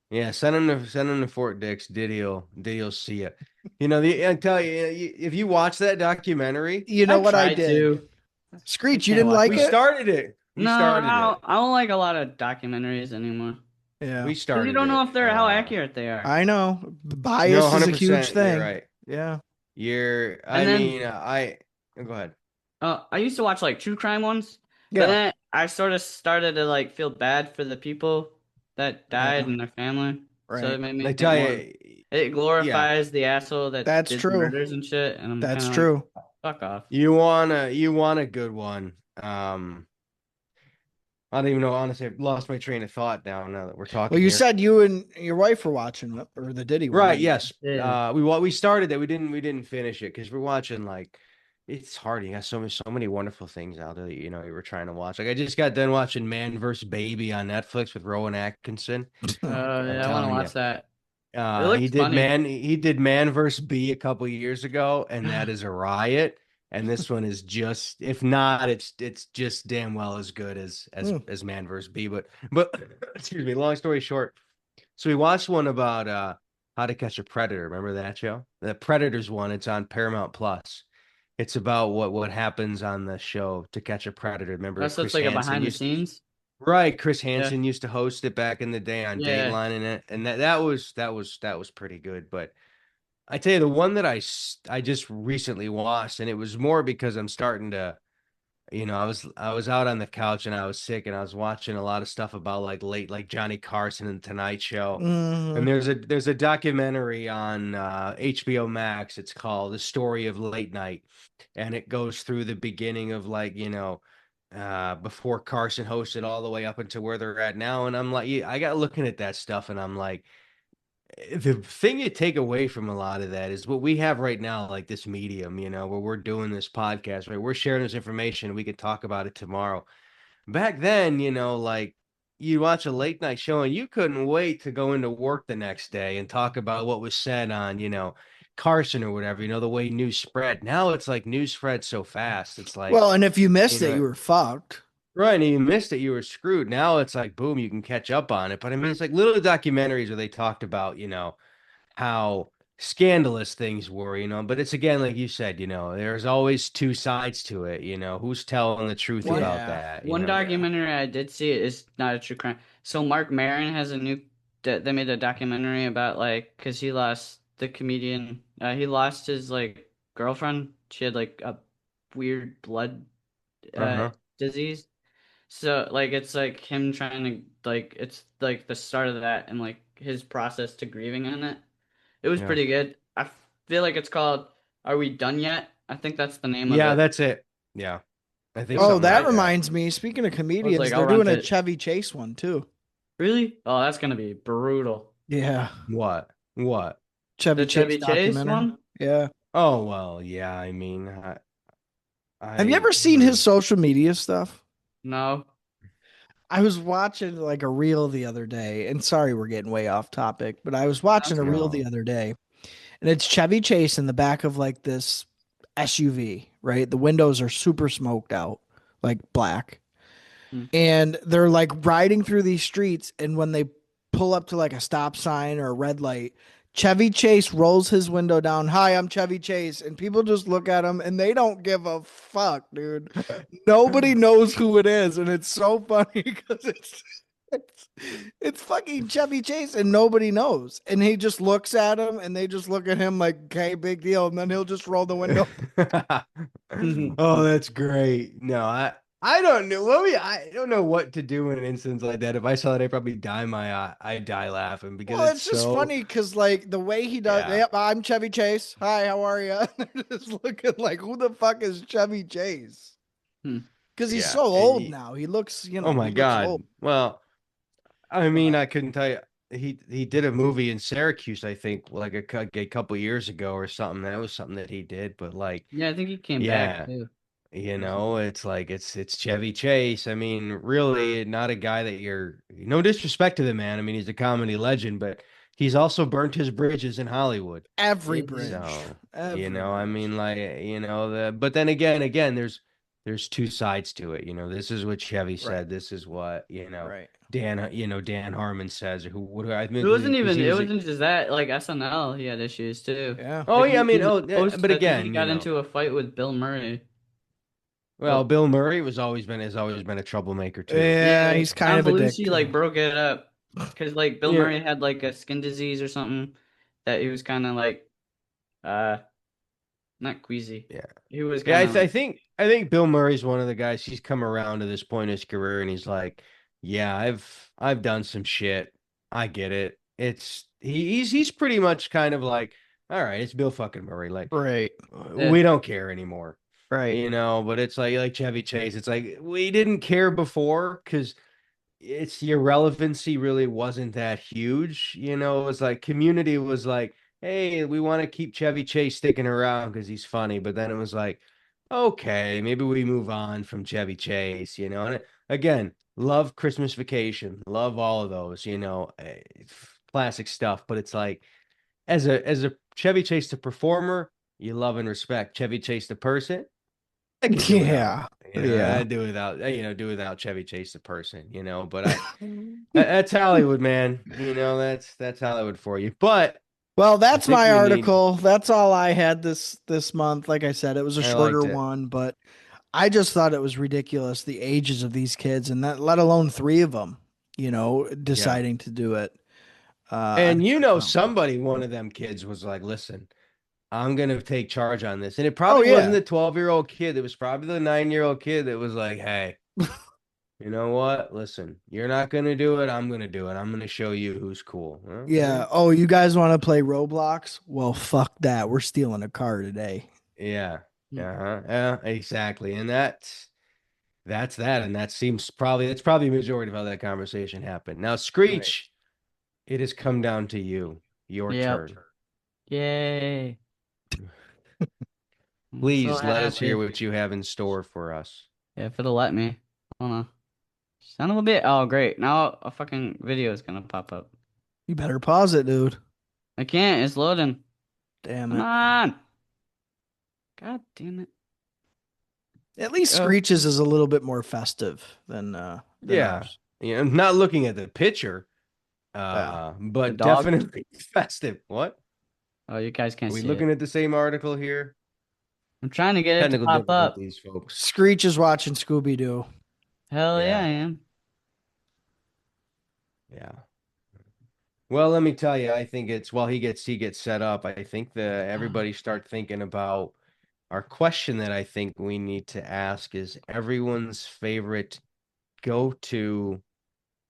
Yeah, send him to Fort Dix. Diddy'll see it. You know, I tell you, if you watch that documentary, You know I what I tried did? to. I Screech, you can't didn't watch like we it. it? started it. We No, started it. I don't like a lot of documentaries anymore. Yeah, We Because you started don't know it. if they're how accurate they are. I know. No, Bias is a huge 100%. You're thing. right. Yeah. And I then mean, go ahead. I used to watch like true crime ones, but Yeah. then I sort of started to like feel bad for the people that died Yeah. and their family. So Right. it made me I think tell more. you, It yeah, glorifies the asshole that That's did the true. murders and shit, and I'm kind That's of like, true. fuck off. you want a good one. I don't even know. Honestly, I've lost my train of thought now that we're Well, talking you here. said you and your wife were watching it, or the Diddy one. I Right, mean. yes. Yeah. We started that. We didn't finish it because we're watching like it's hard. You got so many wonderful things out there that you were trying to watch. Like I just got done watching Man vs. Baby on Netflix with Rowan Atkinson. Oh I'm God. Yeah, I want to telling you. watch that. It looks funny. He did Man vs. Bee a couple years ago, and that is a riot. And this one is just, if not, it's just damn well as good as Hmm. Man vs. Bee. But excuse me, long story short. So we watched one about How to Catch a Predator. Remember that show? The Predators one, it's on Paramount Plus. It's about what happens on the show To Catch a Predator. Remember So it's Chris like a Hansen behind the used scenes. Right, Chris Yeah. Hansen used to host it back in the day on Yeah. Dateline, and that was pretty good. But I tell you, the one that I just recently watched, and it was more because I'm starting to, I was out on the couch and I was sick, and I was watching a lot of stuff about like Johnny Carson and Tonight Show. And Mhm. there's a documentary on HBO Max. It's called The Story of Late Night, and it goes through the beginning of before Carson hosted all the way up into where they're at now. And I'm like, yeah, I got looking at that stuff, and I'm like, the thing you take away from a lot of that is what we have right now, like this medium, where we're doing this podcast, right? We're sharing this information. We could talk about it tomorrow. Back then, like you watch a late night show and you couldn't wait to go into work the next day and talk about what was said on, Carson or whatever, the way news spread. Now it's like news spreads so fast. It's like, Well, and if you you missed it, know, you were fucked. right. And you missed it, you were screwed. Now it's like, boom, you can catch up on it. But I mean, it's like little documentaries where they talked about, how scandalous things were, but it's again, like you said, there's always two sides to it, who's telling the truth One about Yeah. that, one Yeah. documentary I did see it is not a true crime. So Mark Maron has a new. They made a documentary about like because he lost the comedian. He lost his like girlfriend. She had like a weird blood uh Uh-huh. disease. So like it's like him trying to like it's like the start of that and like his process to grieving in it. It was Yeah. pretty good. I feel like it's called "Are We Done Yet?" I think that's the name of Yeah, it. that's it. Yeah. I It think was Oh, something that like I that. reminds me. Speaking of I was like, comedians, I'll they're rent doing a it. Chevy Chase one too. Really? Oh, that's gonna be brutal. Yeah. What? Chevy The Chase Chevy Chase documentary. one? Yeah. Oh, well, yeah, I mean, Have you I ever seen his social media stuff? No. I was watching like a reel the other day, and sorry we're getting way off topic, but I was watching That's a good. reel the no. other day, and it's Chevy Chase in the back of like this SUV, right? The windows are super smoked out, like black. Hmm. And they're like riding through these streets, and when they pull up to like a stop sign or a red light, Chevy Chase rolls his window down. Hi, I'm Chevy Chase, and people just look at him and they don't give a fuck, dude. Nobody knows who it is, and it's so funny because it's it's fucking Chevy Chase, and nobody knows. And he just looks at him, and they just look at him like, "Okay, big deal," and then he'll just roll the window. Oh, that's great. No, I don't know. Well, I don't know what to do in an instance like that. If I saw that, I'd probably dye my eye. I'd die laughing because Well, it's it's just so, funny because like the way he does. yeah, Yep, I'm Chevy Chase. Hi, how are you? They're just looking like, who the fuck is Chevy Chase? Hmm. Because he's yeah. so And old now. He looks, oh he my looks old. God. Well, I mean, But I couldn't tell you. He did a movie in Syracuse, I think, like a couple years ago or something. That was something that he did. But like, Yeah, I think he came back yeah. too You know, recently. it's like it's Chevy Chase. I mean, really not a guy that you're no disrespect to the man. I mean, he's a comedy legend, but he's also burnt his bridges in Hollywood. every Yeah. bridge, So, every I bridge. mean, like, but then again, there's two sides to it. This is what Chevy Right, said. This is what, right. Dan Harmon says, or who I It mean, wasn't because even he it was, wasn't just that, like SNL, he had issues too. Yeah. oh Like yeah, I mean, he's a oh, yeah, host. but I think he again, got into a fight with Bill Murray. well, But Bill Murray has always been a troublemaker too. Yeah, yeah, he's kind John of a dick Belushi too. like broke it up because like Bill Yeah. Murray had like a skin disease or something that he was kind of like uh not queasy. Yeah. He was Yeah, kind of like I think Bill Murray's one of the guys. He's come around to this point in his career, and he's like, "Yeah, I've done some shit. I get it. He's pretty much kind of like, all right, it's Bill fucking Murray. Like, Right, eh, we don't care anymore, right. But it's like Chevy Chase. It's like we didn't care before because it's the irrelevancy really wasn't that huge. It was like Community was like, hey, we want to keep Chevy Chase sticking around because he's funny. But then it was like, okay, maybe we move on from Chevy Chase. And again, love Christmas Vacation, love all of those, classic stuff. But it's like, as a Chevy Chase the performer, you love and respect Chevy Chase the person. I could do without, Yeah, yeah. I do without, do without Chevy Chase the person. But that's Hollywood, man. That's Hollywood for you. But Well, I that's think my we need. article. That's all I had this month. Like I said, it was a I shorter liked it. one, but I just thought it was ridiculous the ages of these kids, and that let alone three of them, Yeah. deciding to do it. I And think that's something. somebody, one of them kids was like, listen, I'm gonna take charge on this. And it Oh probably wasn't yeah, the 12-year-old kid. It was probably the 9-year-old kid that was like, hey, you know what? Listen, you're not gonna do it. I'm gonna do it. I'm gonna show you who's cool. yeah. Oh, you guys want to play Roblox? Well, fuck that. We're stealing a car today. Yeah. hmm. Uh-huh. Yeah, exactly. And that's that. And that's probably the majority of how that conversation happened. Now, Right. Screech, it has come down to you. Your Yep. turn. Yay. I'm so Please let us hear happy. what you have in store for us. Yeah, if it'll let me. Hold on. Son of a bit. Oh, great. Now a fucking video is gonna pop up. You better pause it, dude. I can't. It's loading. Damn Come it. on. God damn it. At least Go. Screeches is a little bit more festive than Yeah. ours. I'm not looking at the picture, Yeah. The but dog. definitely festive. What? Oh, you guys Are can't we see it. looking at the same article here? I'm trying to get it to Technical pop up. difficulties, folks. Screech is watching Scooby Doo. Hell yeah, Yeah. I am. Yeah. Well, let me tell you, I think it's while he gets set up, I think the everybody start thinking about our question that I think we need to ask is everyone's favorite go-to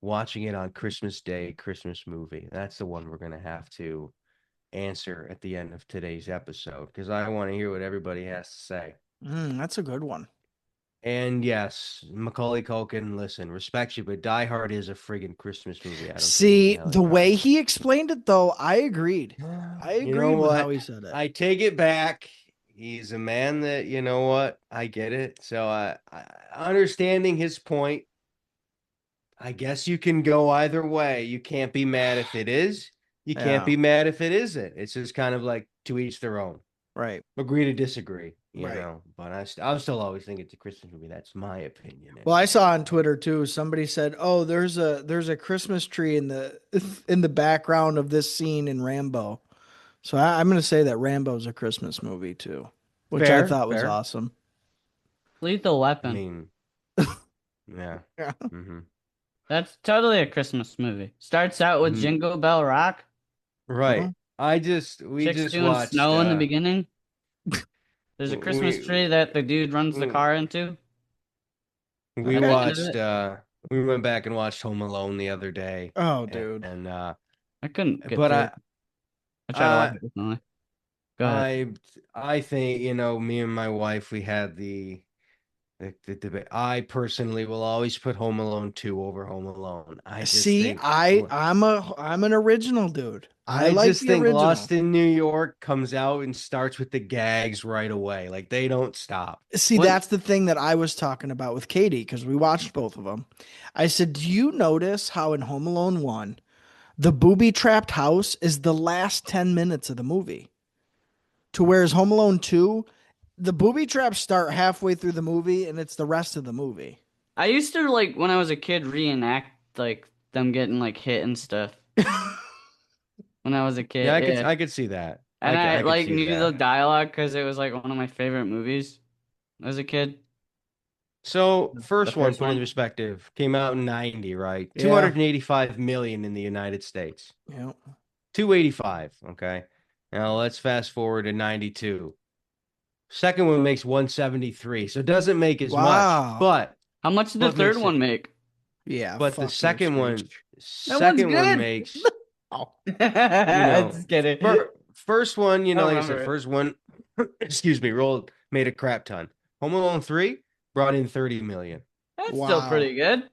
watching it on Christmas Day Christmas movie. That's the one we're gonna have to answer at the end of today's episode because I want to hear what everybody has to say. That's a good one. And yes, Macaulay Culkin, listen, respect you, but Die Hard is a friggin' Christmas movie. I don't care what the See, hell the you way are. he explained it, though, I agreed. I You know agreed with how what? he said it. I take it back. He's a man that, you know what? I get it. So understanding his point, I guess you can go either way. You can't be mad if it is. You can't Yeah, be mad if it isn't. It's just kind of like to each their own. right, Agree to disagree, right. But I'll still always think it's a Christmas movie. That's my opinion Well, I anyway. saw on Twitter too. Somebody said, "Oh, there's a Christmas tree in the in the background of this scene in Rambo." So I'm gonna say that Rambo's a Christmas movie too, which I Fair, thought was fair. awesome. Lethal I Weapon. mean, yeah. Yeah. Hmm. That's totally a Christmas movie. Starts out with Jingle Bell Rock. Huh? Right. We Chicks just doing watched snow in the beginning. There's a Christmas we tree that the dude runs the we car into. We At the end of watched it, we went back and watched Home Alone the other day. Oh, And, dude. and I couldn't get but through it. I tried to watch I it recently. Go ahead. I I think, me and my wife, we had the debate. I personally will always put Home Alone 2 over Home Alone. See, I'm an original dude. I I like just the think original. Lost in New York comes out and starts with the gags right away. Like they don't stop. See, When that's the thing that I was talking about with Katie because we watched both of them. I said, "Do you notice how in Home Alone 1, the booby trapped house is the last 10 minutes of the movie? To whereas Home Alone 2, the booby traps start halfway through the movie and it's the rest of the movie." I used to like when I was a kid reenact like them getting like hit and stuff when I was a Yeah, kid. Yeah. I could see that. And I I could like see knew the that. dialogue because it was like one of my favorite movies as a kid. So, The first one, first put in one. perspective, came out in 90, right? Yeah. 285 million in the United States. Yeah. 285, okay? Now let's fast forward to 92. Second one makes 173, so it doesn't make as much, Wow. How much did the but third makes one it. make? Yeah. But the Fuck you, Screech. That one's second one good. makes, Oh. Just kidding. first one, I like I said, remember it. first one, excuse me, rolled made a crap ton. Home Alone 3 brought in 30 million That's still Wow. pretty good.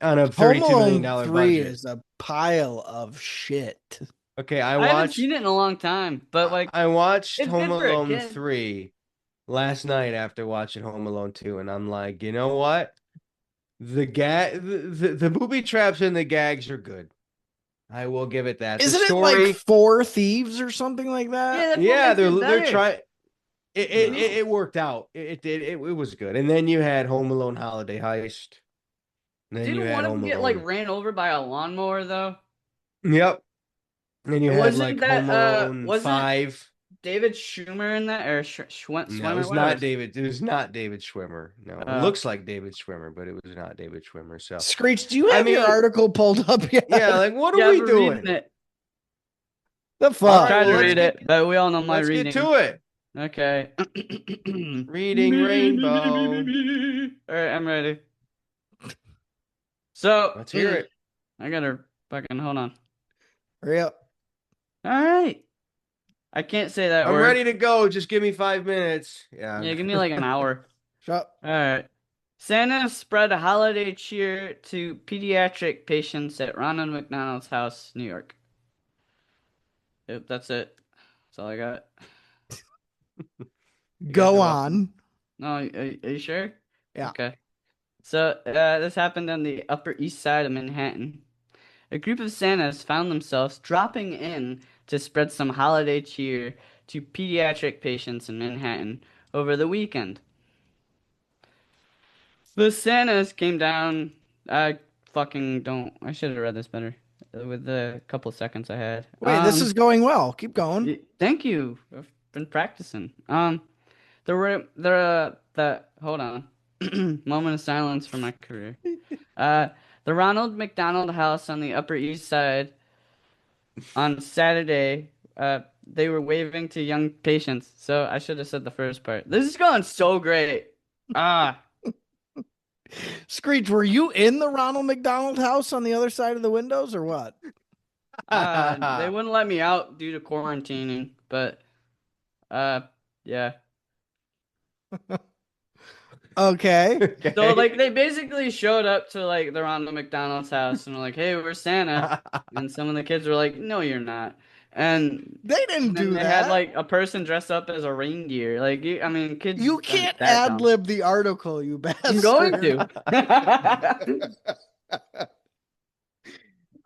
on a Home 32 million Alone dollar 3 budget. is a pile of shit. Okay, I haven't seen it in a long time, but like I watched it's Home good for a Alone kid. 3 last night after watching Home Alone 2, and I'm like, you know what? The booby traps and the gags are good. I will give it that. The Isn't it like story, Four Thieves or something like Yeah, that? that's what yeah, makes it they're better. trying. No. It worked out. It did. It was good. And then you had Home Alone Holiday Heist. And then you Didn't had one of Home them get like Alone. ran over by a lawnmower though? Yep. And then you had Wasn't like that Home Alone wasn't 5. David Schwimmer in that or No, it Swimmer, was whatever? not David. It was not David Schwimmer. No, it Uh, looks like David Schwimmer, but it was not David Schwimmer. So, Screech, do you I have your mean, article pulled up yeah, yet? like what are yeah, I've we been reading doing? it. The I'll All right, fuck, try well, to read dude? it, but we all know my let's get reading. to it. Okay. Reading Rainbow. All right, I'm ready. So, Let's hear it. I gotta fucking hold on. Hurry up. All right. I can't say that I'm word. ready to go. Just give me 5 minutes. Yeah. Yeah, give me like an hour. Shut up. All right. Santa spread a holiday cheer to pediatric patients at Ronald McDonald's House, New York. Yep, that's it. That's all I got. You guys Go are welcome. on. No, are you sure? Yeah. Okay. So, this happened on the Upper East Side of Manhattan. A group of Santas found themselves dropping in to spread some holiday cheer to pediatric patients in Manhattan over the weekend. The Santas came down. I fucking don't. I should have read this better with the couple seconds I had. Wait, this is going well. Keep going. Thank you. I've been practicing. Hold on. Moment of silence for my career. Uh, the Ronald McDonald House on the Upper East Side on Saturday. They were waving to young patients. So I should have said the first part. This is going so great. Ah. Screech, were you in the Ronald McDonald House on the other side of the windows or what? They wouldn't let me out due to quarantining, but yeah. Okay. So like Okay. they basically showed up to like the Ronald McDonald's house and were like, "Hey, we're Santa," and some of the kids were like, "No, you're not," and They didn't then do they had that. like a person dressed up as a reindeer. Like, I mean, You kids aren't can't that ad dumb. lib the article, you I'm going bastard. to.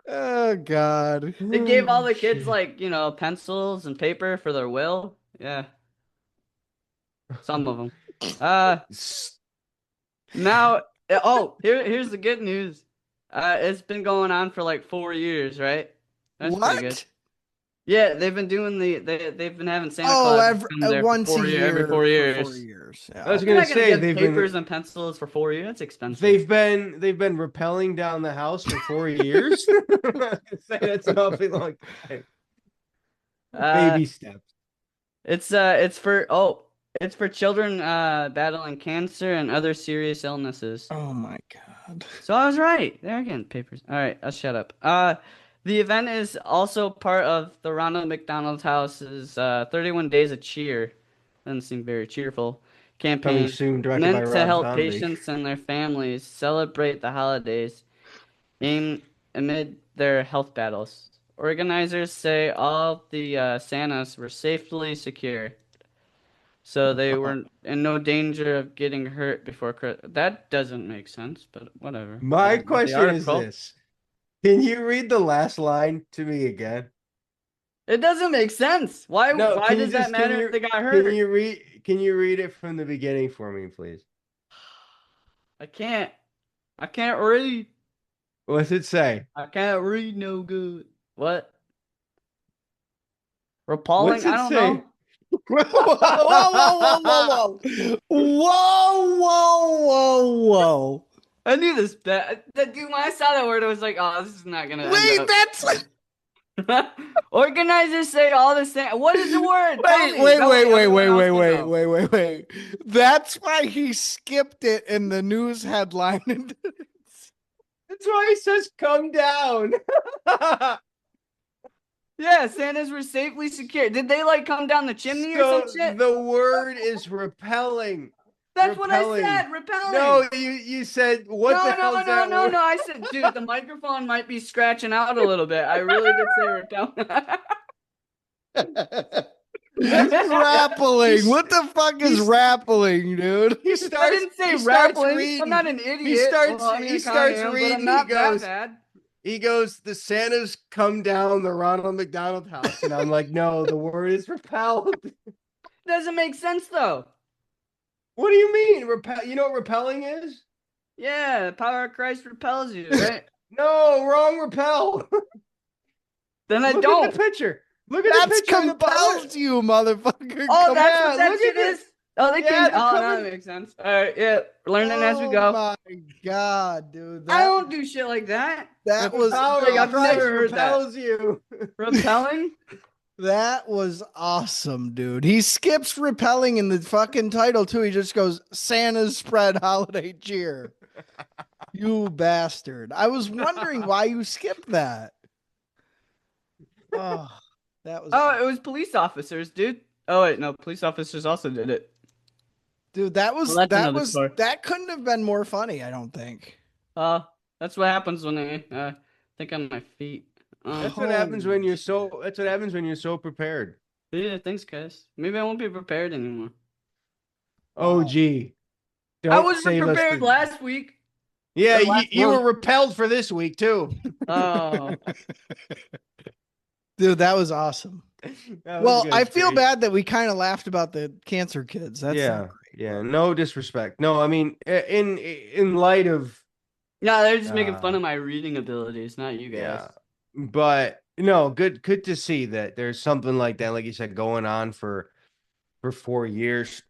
Oh God. They gave all Oh, the kids shit. like pencils and paper for their will. Yeah, some of them. Uh, Now, here's the good news. It's been going on for like 4 years, right? That's pretty good. What? Yeah, they've been doing they've been having Santa Oh, Claus every, come there for once a 4 years, every year four for four years. years. I Yeah. was You're gonna not gonna say get papers and pencils for 4 years. That's expensive. they've been rappelling down the house for 4 years. Say that's an awfully long time. Uh, Baby steps. it's for It's for children battling cancer and other serious illnesses. Oh my God. So I was right. There again, papers. All right, I'll shut up. The event is also part of the Ronald McDonald House's 31 Days of Cheer. Doesn't seem very cheerful. Coming Campaign soon, directed by meant to Rob help Zombie. patients and their families celebrate the holidays in amid their health battles. Organizers say all the Santas were safely secure, so they were in no danger of getting hurt before Christmas. That doesn't make sense, but whatever. I My just read the question is article. this. Can you read the last line to me again? It doesn't make sense. Why? No, Why does that matter if they got hurt? can you read it from the beginning for me, please? I can't. I can't read. What's it say? I can't read no good. What? What's Repelling? I it don't say? know. Whoa, whoa, whoa, whoa, whoa, whoa. Whoa, whoa, whoa, whoa. I knew this. Dude, when I saw that word, I was like, "Oh, this is not gonna end Wait, up." that's Organizers say all the same. What is the word? Tell me. wait, That wait, way wait, everyone wait, else wait, can wait, know. wait, wait, wait. That's why he skipped it in the news headline. That's why he says come down. Yeah, Santas were safely secured. Did they like come down the chimney or some So shit? the word is repelling. That's what I Repelling. said. Repelling. No, you said what No, the no, hell's no, that no, word? no. I said, dude, the microphone might be scratching out a little bit. I really did say repelling. It's rappelling. He's What the fuck is he's rappelling, dude? I didn't say he starts rappling. I'm reading. not an idiot. Well, I mean, I He kind of starts am, but I'm reading. not that bad. He goes, the Santas come down the Ronald McDonald House. And I'm like, no, the word is repelled. Doesn't make sense though. What do you mean? Repel, you know what repelling is? Yeah, the power of Christ repels you, right? No, wrong repel. Then I Look at the don't. picture. Look at the That's picture in the compels you, motherfucker. Oh, that's Yeah, what that look shit at is. this. Oh, they Yeah, came. they're Oh, now that coming. makes sense. All right, yeah, learning as we Oh go. my God, dude. I don't do shit like that. That The was power Like of I've never Christ heard that. repels you. Repelling? that was awesome, dude. He skips repelling in the fucking title too. He just goes Santa's spread holiday cheer. You bastard. I was wondering why you skipped that. Oh, that was Oh, it was police officers, dude. Oh wait, no, police officers also did it. dude, that Well, was that's that another was story. that couldn't have been more funny, I don't think. That's what happens when I think on my feet. That's what happens Holy when you're shit. so that's what happens when you're so prepared. Yeah, thanks, guys. Maybe I won't be prepared anymore. Oh Wow. gee. I Don't wasn't save us prepared the last week Yeah, or last you were month. repelled for this week too. Oh, Dude, that was awesome. That was Well, I good, feel Screech. bad that we kind of laughed about the cancer kids. That's not Yeah, great, yeah. but No disrespect. No, I mean in light of no, they're just making fun uh of my reading abilities, not you yeah. guys. But no, good to see that there's something like that, like you said, going on for 4 years.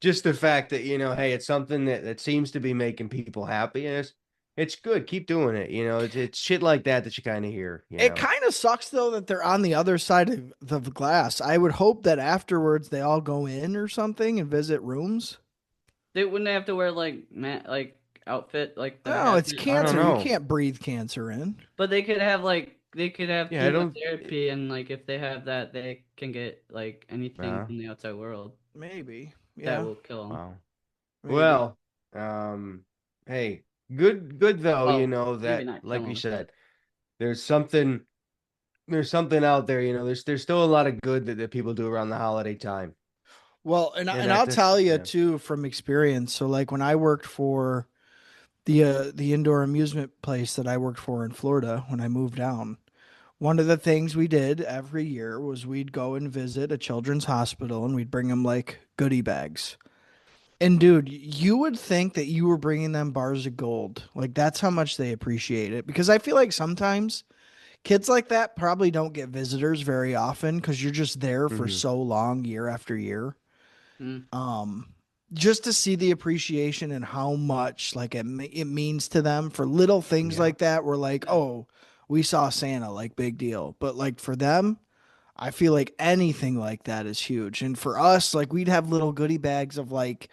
Just the fact that, hey, it's something that seems to be making people happy. And it's good. Keep doing it. It's shit like that you kind of hear, it kind of sucks though that they're on the other side of the glass. I would hope that afterwards they all go in or something and visit rooms. They wouldn't they have to wear like outfit like the No, it's hazmat I don't cancer. You know. can't breathe cancer in. But they could have Yeah, I don't. chemotherapy and like if they have that they can get like anything Uh, from the outside world Maybe. that Yeah. will kill them. wow. Maybe. Well, um, hey, good though, Well, maybe that not kill like we them. said, there's something there's something out there, there's still a lot of good that people do around the holiday time. Well, and And and I'll that's tell you yeah. too from experience. So like when I worked for the indoor amusement place that I worked for in Florida when I moved down, one of the things we did every year was we'd go and visit a children's hospital and we'd bring them like goodie bags. And dude, you would think that you were bringing them bars of gold. Like that's how much they appreciate it. Because I feel like sometimes kids like that probably don't get visitors very often because you're just there for Mhm. so long, year after year. Mm. Um, just to see the appreciation and how much like it means to them for little things Yeah. like that. We're like, Yeah. oh, we saw Santa, like big deal. But like for them, I feel like anything like that is huge. And for us, like we'd have little goodie bags of like,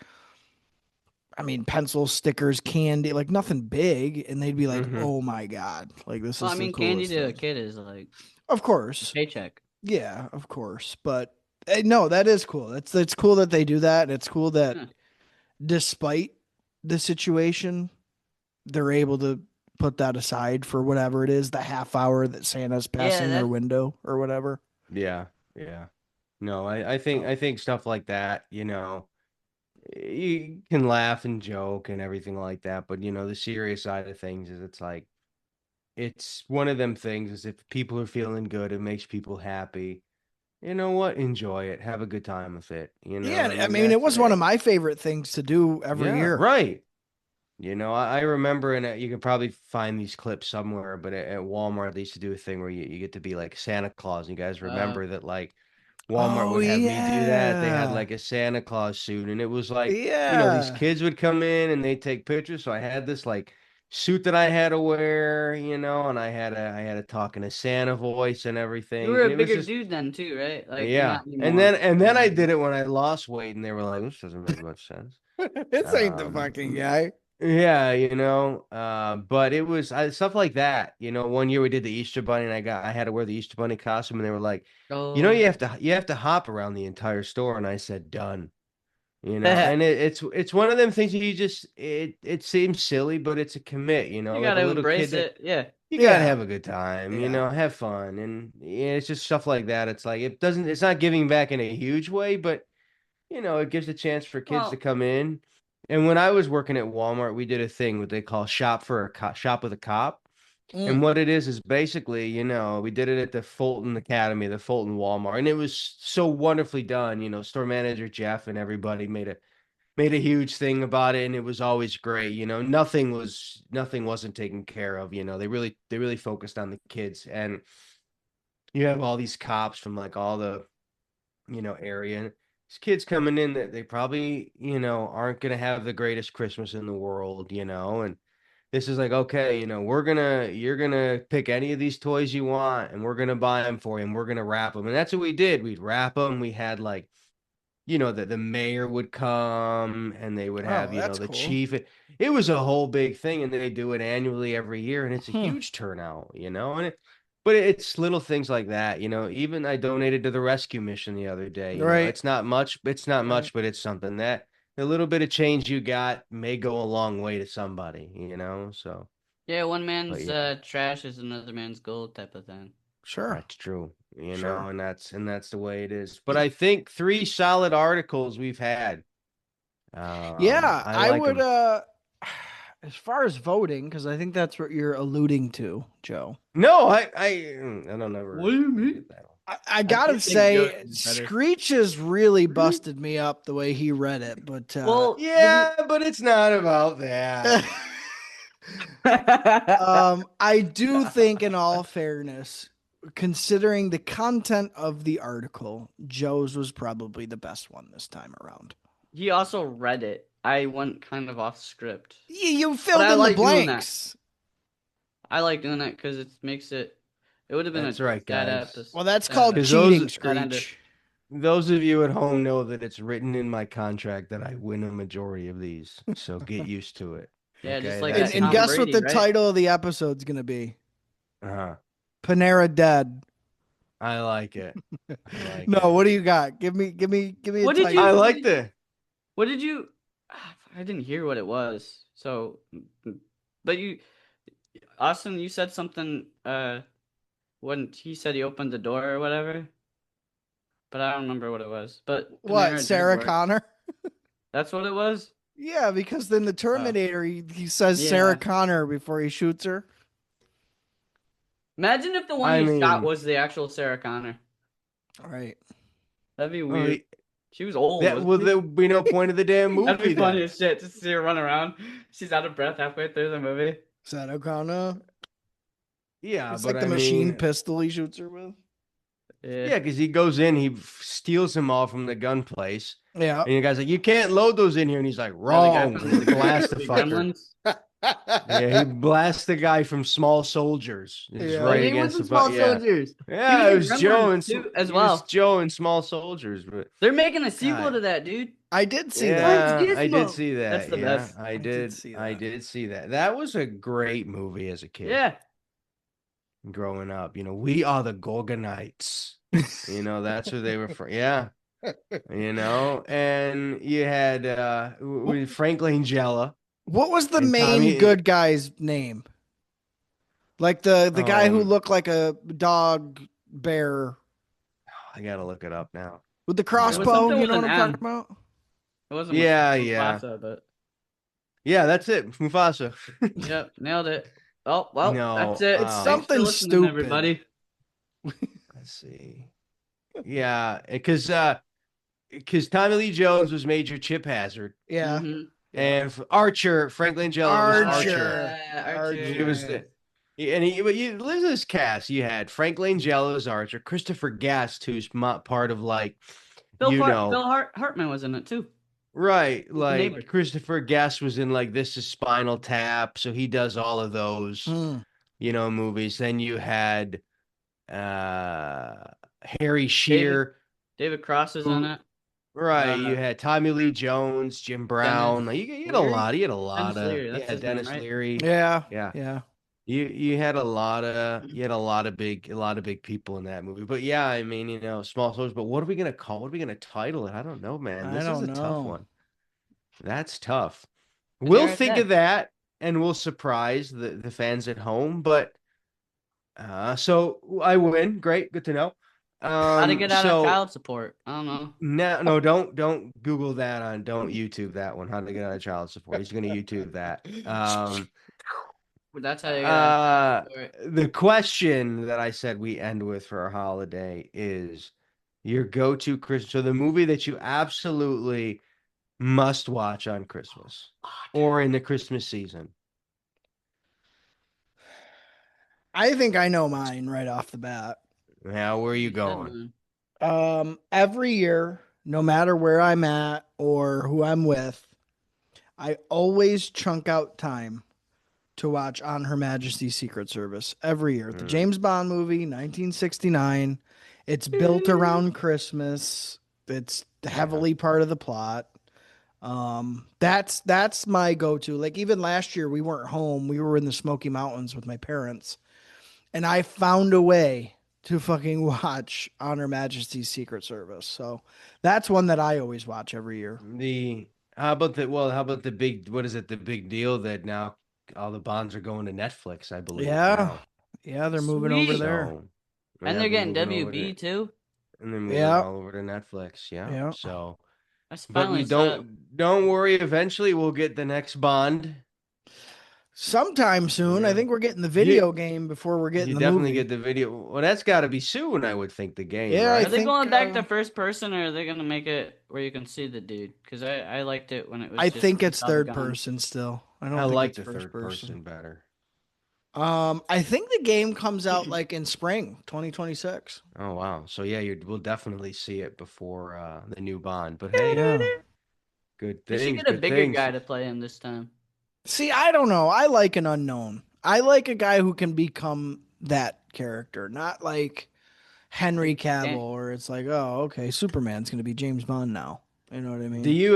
I mean, pencils, stickers, candy, like nothing big. And they'd be like, Hmm. oh my God, like this Well, I is the mean, candy coolest to a thing. kid is like Of a course. paycheck. Yeah, of course. But no, that is cool. It's cool that they do that. And it's cool that Huh. despite the situation, they're able to put that aside for whatever it is, the half hour that Santa's Yeah, passing their window or whatever. Yeah, yeah. No, So, I think stuff like that, you know, you can laugh and joke and everything like that, but you know, the serious side of things is it's one of them things is if people are feeling good, it makes people happy. You know what? Enjoy it. Have a good time with it. You know, yeah, I I mean mean, it that's was one of my favorite things to do every yeah, year. right. You know, I remember, and you can probably find these clips somewhere, but at Walmart, they used to do a thing where you get to be like Santa Claus. You guys uh, remember that, like, Walmart Oh would have me do that. They had yeah. like a Santa Claus suit, and it was like, you know, these Yeah. kids would come in and they take pictures. So I had this like suit that I had to wear, you know, and I had a talking to Santa voice and you everything, were and a it was bigger just dude then too, right? Like yeah. not anymore. And then I did it when I lost weight, and they were like, this doesn't make much sense. This ain't the Um, fucking guy. yeah, you know, but it was stuff like that. You know, one year we did the Easter Bunny, and I had to wear the Easter Bunny costume, and they were like, you know, Oh, you have to hop around the entire store, and I said, done. You know, and it's one of them things that you just it seems silly, but it's a commit. You know, you like a gotta little kid embrace that it. Yeah. you gotta Yeah. have a good time. You Yeah. know, have fun, and yeah, it's just stuff like that. It's like it's not giving back in a huge way, but you know, it gives a chance for kids to Well, come in. And when I was working at Walmart, we did a thing what they call shop with a cop. Mm. And what it is basically, you know, we did it at the Fulton Academy, the Fulton Walmart, and it was so wonderfully done. You know, store manager Jeff and everybody made a huge thing about it, and it was always great. You know, nothing wasn't taken care of. You know, they really focused on the kids, and you have all these cops from like all the you know, area. And these kids coming in that they probably, you know, aren't gonna have the greatest Christmas in the world, you know. And this is like, okay, you know, you're gonna pick any of these toys you want, and we're gonna buy them for you, and we're gonna wrap them. And that's what we did. We'd wrap them. We had like you know, the mayor would come and they would have, Oh, you know, that's the cool. chief. It was a whole big thing, and they do it annually every year, and it's a Hmm. huge turnout, you know, but it's little things like that, you know. Even I donated to the rescue mission the other day, you know. Right. It's not Right. much, but it's something that the little bit of change you got may go a long way to somebody, you know. So, yeah, one but man's yeah. trash is another man's gold type of thing. Sure. That's true, you know, Sure. and that's the way it is. But I think three solid articles we've had. Yeah, I I like would them. as far as voting, because I think that's what you're alluding to, Joe. No, I don't What ever do you look mean? at that. I I do gotta think Joe's say, is better. Screech has really busted me up the way he read it, but Well, did you? Yeah, but it's not about that. I do think, in all fairness, considering the content of the article, Joe's was probably the best one this time around. He also read it. I went kind of off script, You but filled I in the like doing that. blanks. I like doing that because it makes it. It would have been a That's right, sad guys. episode. Well, that's Sad, called Because cheating, sad ender. Screech. those of you at home know that it's written in my contract that I win a majority of these. So get used to it. Yeah, just Okay, like And, that that's and in Tom guess there. what Brady, the right? title of the episode's gonna be? Uh-huh. Panera dead. I like it. I like No, it. what do you got? Give me a What did title. I you? What like did you? the What did you? I didn't hear what it was. So, but you, Austin, you said something. When he said he opened the door or whatever, but I don't remember what it was. But What, Panera did Sarah work. Connor? That's what it was. Yeah, because then the Oh, Terminator, he says Sarah yeah. Connor before he shoots her. Imagine if the one I you shot mean, was the actual Sarah Connor. All right. That'd be oh, weird. She was old, that wasn't well, she? there would be no point of the damn That'd be movie funny then. as shit to see her run around. She's out of breath halfway through the movie. Sarah Connor. Yeah, It's but like the I machine mean, pistol he shoots her with. Yeah. yeah, because he goes in, steals them all from the gun place, Yeah. and the guy's like, "You can't load those in here," and he's like, Yeah, the guy "Wrong," from and he blasts the the fucker. Gremlins. Yeah, he blasts the guy from Small Soldiers. Is Yeah. Oh, right he was against the in Small yeah. Soldiers. He was Yeah, it in was Joe Gremlins and too, as he was well. Joe in Small Soldiers, but They're making a sequel God. to that, dude. I did see that. Where's Yeah, I did Gizmo? see That's that. the Yeah, best. I I did did. see I that. did see that. That was a great movie as a kid Yeah. growing up. We are the Gorgonites. That's who they were from. Yeah, and you had with Frank Langella What was the and main Tommy. good guy's name? Like the guy who Um, looked like a dog bear I gotta look it up now. with the I It was gotta crossbow. something You with know what an I'm talking M. about? It wasn't Yeah, yeah, Mufasa, but yeah. That's it, Mufasa. yep, nailed it. Oh, well, that's No, it. It's Thanks for something listening, stupid. everybody. let's see. Yeah, because Tommy Lee Jones was Major Chip Hazard, Yeah. Mm-hmm. Yeah. and Archer Frank Langella was Oh, Archer. Archer. yeah, He was Archer. Archer. the and he but you listen to this cast. You had Frank Langella as Archer, Christopher Guest, who's part of like you know Hartman was in it too. right He's the neighbor. like Christopher Guest was in like This Is Spinal Tap, so he does all of those Hmm. movies. Then you had uh Harry David Shearer. David Cross is in Who it. Right, you Uh, had Tommy Lee Jones, Jim Dennis Brown. Like, you had a Leary. lot. You had a lot Dennis of Leary, that's his name, Dennis right? Leary. Yeah. Yeah, Yeah. you had a lot of big people in that movie. But yeah, I mean, small soldiers. But what are we gonna call? What are we gonna title it? I don't know, man. I This is don't a tough know. one. That's tough. We'll Panera think of Heads. that and we'll surprise the fans at home. But so I win. Great, good to know. How to get out of So child support. I don't know. no, don't Google that don't YouTube that one. How to get out of child support. He's gonna YouTube that. That's how you get out of child support. The question that I said we end with for our holiday is your go-to Christmas. So the movie that you absolutely must watch on Christmas or in the Christmas season. I think I know mine right off the bat. Now, where are you You said going? mine. Every year, no matter where I'm at or who I'm with, I always chunk out time to watch On Her Majesty's Secret Service every year. The Mm, James Bond movie, 1969. It's built around Christmas. It's yeah. heavily part of the plot. That's my go-to. Like even last year we weren't home. We were in the Smoky Mountains with my parents, and I found a way to fucking watch On Her Majesty's Secret Service. So that's one that I always watch every year. The how about the big what is it? The big deal that now all the bonds are going to Netflix, I believe Yeah. now. Yeah, they're moving over Sweet. there. So And yeah, they're they're getting moving over WB too. and they're moving Yeah. all over to Netflix. Yeah. Yeah. So, I but we finally saw it. don't worry. Eventually, we'll get the next Bond. Sometime soon. I Yeah. think we're getting the You video game before we're getting you the definitely movie. get the video. Well, that's got to be soon. I would think the game, Yeah, I Are right? they think going back to first person, or are they gonna make it where you can see the dude? Because I liked it when it was I just think it's saw the third gun. person still. I I don't think like it's the first third person. person better. I think the game comes out like in spring 2026. Oh wow. So yeah, we'll definitely see it before the new Bond. But hey, Yeah. good They should things. get a Good bigger things. guy to play him this time. See, I don't know. I like an unknown. I like a guy who can become that character, not like Henry Like, Cavill, or it's like, oh, okay, Superman's going to be James Bond now. You know what I Do mean? you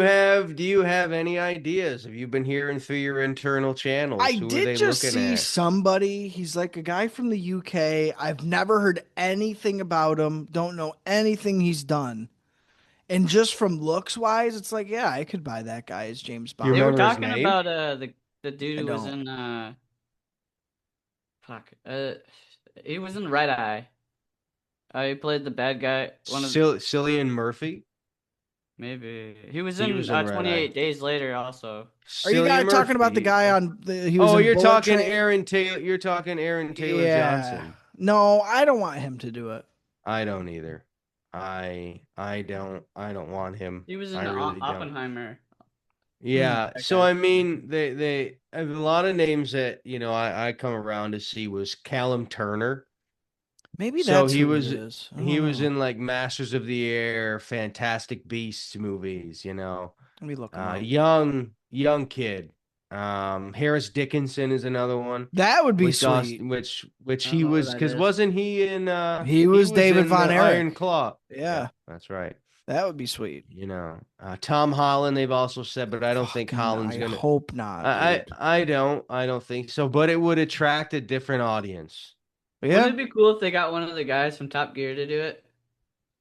have any ideas? Have you been hearing through your internal I channels? Who are did they just looking see at? somebody. He's like a guy from the UK. I've never heard anything about him. Don't know anything he's done. And just from looks wise, it's like, yeah, I could buy that guy as James Do you They Bond. were remember his talking name? about the dude I who was don't. in fuck he was in Red Eye. He played the bad guy. One of Cillian Murphy. maybe he was He in was in Red Eye. 28 Days Later also. Are you Cillian guys talking about the Murphy. guy on the, he was Oh, in you're Bullet talking Train? Aaron Taylor. You're talking Aaron Taylor Yeah. Johnson. No, I don't want him to do it. I don't either. I don't want him. He was I in really don't. Oppenheimer. Yeah. That So guy. I mean, they have a lot of names that I come around to see was Callum Turner. Maybe So that's he who it was is. I he don't was know. in like Masters of the Air, Fantastic Beasts movies. Let me look him up. Young kid. Harris Dickinson is another one That would be with sweet. Dawson, which I don't he know who was that because is. wasn't He he was was David in Von Iron Erich. Claw. Yeah, Yeah, that's right. that would be sweet. Tom Holland they've also said, but I don't think Fucking, Holland's I gonna. hope not, dude. I don't think so. But it would attract a different audience. Yeah, Wouldn't it be cool if they got one of the guys from Top Gear to do it?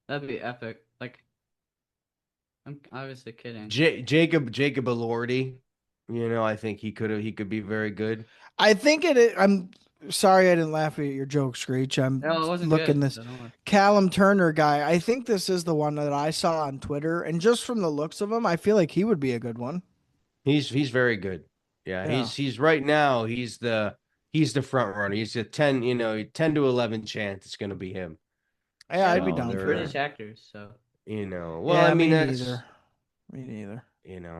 That'd be epic. Like, I'm obviously kidding. Jacob Elordi, I think he could be very good. I think I'm sorry I didn't laugh at your joke, Screech. I'm No, it wasn't looking good. this So don't worry. Callum Turner guy. I think this is the one that I saw on Twitter, and just from the looks of him, I feel like he would be a good one. He's very good. Yeah, Yeah, he's right now. He's the front runner. He's a 10 to 11 chance it's going to be him. yeah, Yeah, I I'd don't be know So down any for British that. they're actors, so well, I Yeah, mean me that's neither. Me neither.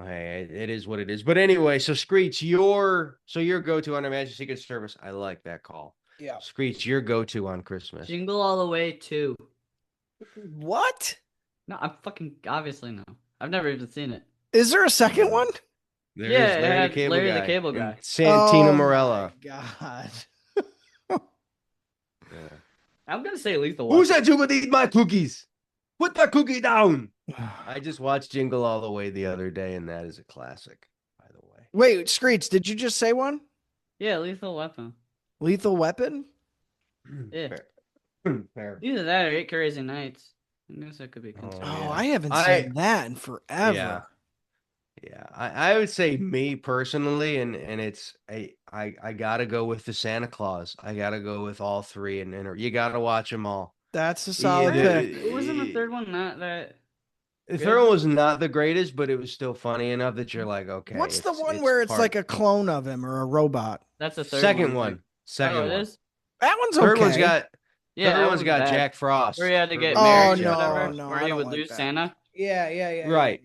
hey, it is what it is. But anyway, so Screech, your go-to on Her Majesty's Secret Service. I like that call. Yeah. Screech, your go-to on Christmas. Jingle All the Way too. What? No, I'm fucking obviously no. I've never even seen it. Is there a second Uh, one? there's Yeah, it Larry the had Cable Larry the Guy Cable and Guy. Santino Oh my Morella. god. Yeah. I'm gonna say Lethal Who's Weapon. that you gonna eat my cookies? Put that cookie down. I just watched Jingle All the Way the other day, and that is a classic, by the way. Wait, Screech, did you just say one? Yeah, Lethal Weapon. Lethal Weapon? Yeah, Fair. Fair. either that or Eight Crazy Nights. I guess that could be Oh considered. Oh, yeah. I haven't I seen that in yeah. forever. Yeah. I would say me personally, and it's I gotta go with the Santa Claus. I gotta go with all three, and you gotta watch them all. That's a Yeah, solid pick. It wasn't the third one not that the third good. one was not the greatest, but it was still funny enough that you're like, okay, What's the one it's where it's like part a clone of him or a robot? That's the third second one. Like, one. oh, Second it one. is. That one's Third one's okay. got Yeah, third that one's one was got bad. Jack Frost. Where he had to Third get one's got Oh married or Jack no, whatever. Frost. no, Where I he don't would like lose that. Santa. Yeah. Right.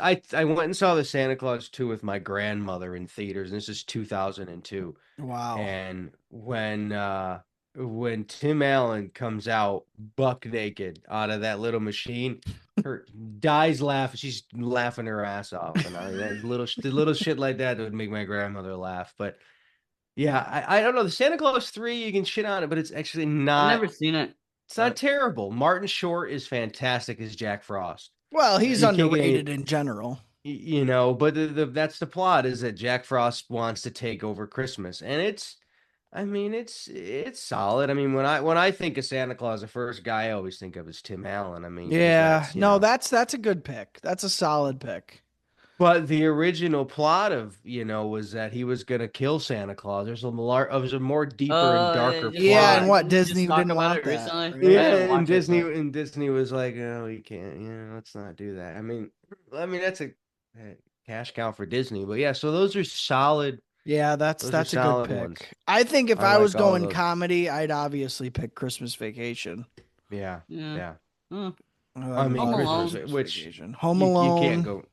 I went and saw the Santa Claus 2 with my grandmother in theaters, and this is 2002. Wow. And when Tim Allen comes out buck naked out of that little machine, her dies laughing. She's laughing her ass off, and the little shit like that would make my grandmother laugh. But yeah, I don't know. The Santa Claus 3, you can shit on it, but it's actually I've not. never seen it, It's not but terrible. Martin Short is fantastic as Jack Frost. Well, he's You can't get underrated any. in general. But that's the plot is that Jack Frost wants to take over Christmas, and I mean, it's solid. I mean, when I think of Santa Claus, the first guy I always think of is Tim Allen. I mean, because Yeah. that's No, that's a good pick. That's a solid pick. but the original plot of was that he was gonna kill Santa Claus. There's a more deeper and darker Yeah, and plot. what didn't you just Disney talk didn't about want it that, recently? right? I Yeah, didn't and watch it, Disney but and Disney was like, "Oh, you can't, let's not do that." I mean that's a cash cow for Disney, but yeah. So those are solid. Yeah, that's Those are that's a good solid ones. pick. I think if I I was like all of going those. comedy, I'd obviously pick Christmas Vacation. Yeah, yeah. yeah. Huh. I I mean, Home love Christmas, Alone. Christmas which Vacation. Home you can't Alone. go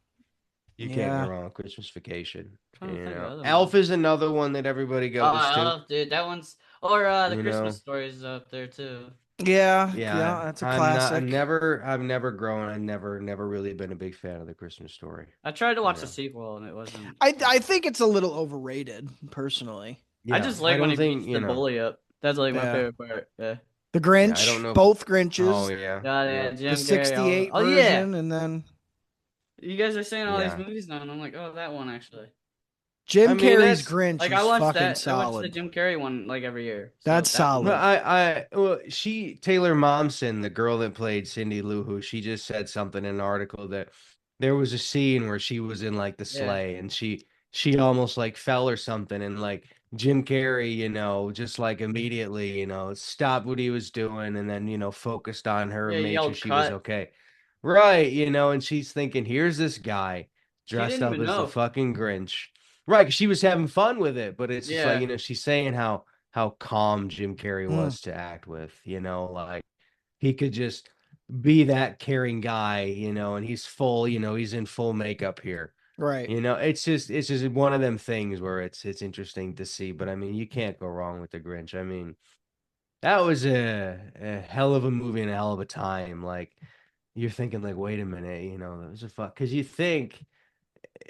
Yeah. wrong with Christmas Vacation. Trying to think of other Elf ones. is another one that everybody goes to. Oh, dude, that one's or the You Christmas know, stories up there too. Yeah, that's a I'm not. classic. I've never grown. I've never really been a big fan of the Christmas story. I tried to You watch the know. sequel and it wasn't. I think it's a little overrated, personally. I Yeah, just I like when don't he think beats the bully up. That's like my Yeah. favorite part. Yeah. The Yeah, I don't Grinch, know. both Oh Grinches, yeah, God, yeah, yeah, the Jim Carrey. 68 Oh yeah, version, and then you guys are saying all these yeah. movies now, and I'm like, oh, that one actually. I Jim mean, Carrey's that's Grinch Like I is watched fucking that. I watched the solid. Jim Carrey one like every year. So That's that one. well, solid. Taylor Momsen, the girl that played Cindy Lou Who, she just said something in an article that there was a scene where she was in like the Yeah. sleigh and she almost like fell or something and like Jim Carrey, just like immediately, stopped what he was doing and then, focused on her Yeah, and he made sure yelled she was cut. okay. Right, and she's thinking, here's this guy She dressed didn't up even as the know. fucking Grinch. Right, 'cause she was having fun with it, but it's just like, Yeah. she's saying how calm Jim Carrey Mm, was to act with, like he could just be that caring guy, and he's full, he's in full makeup here. right. It's just one of them things where it's interesting to see, but I mean, you can't go wrong with the Grinch. I mean, that was a hell of a movie and a hell of a time. Like you're thinking like, wait a minute, that was a fuck because you think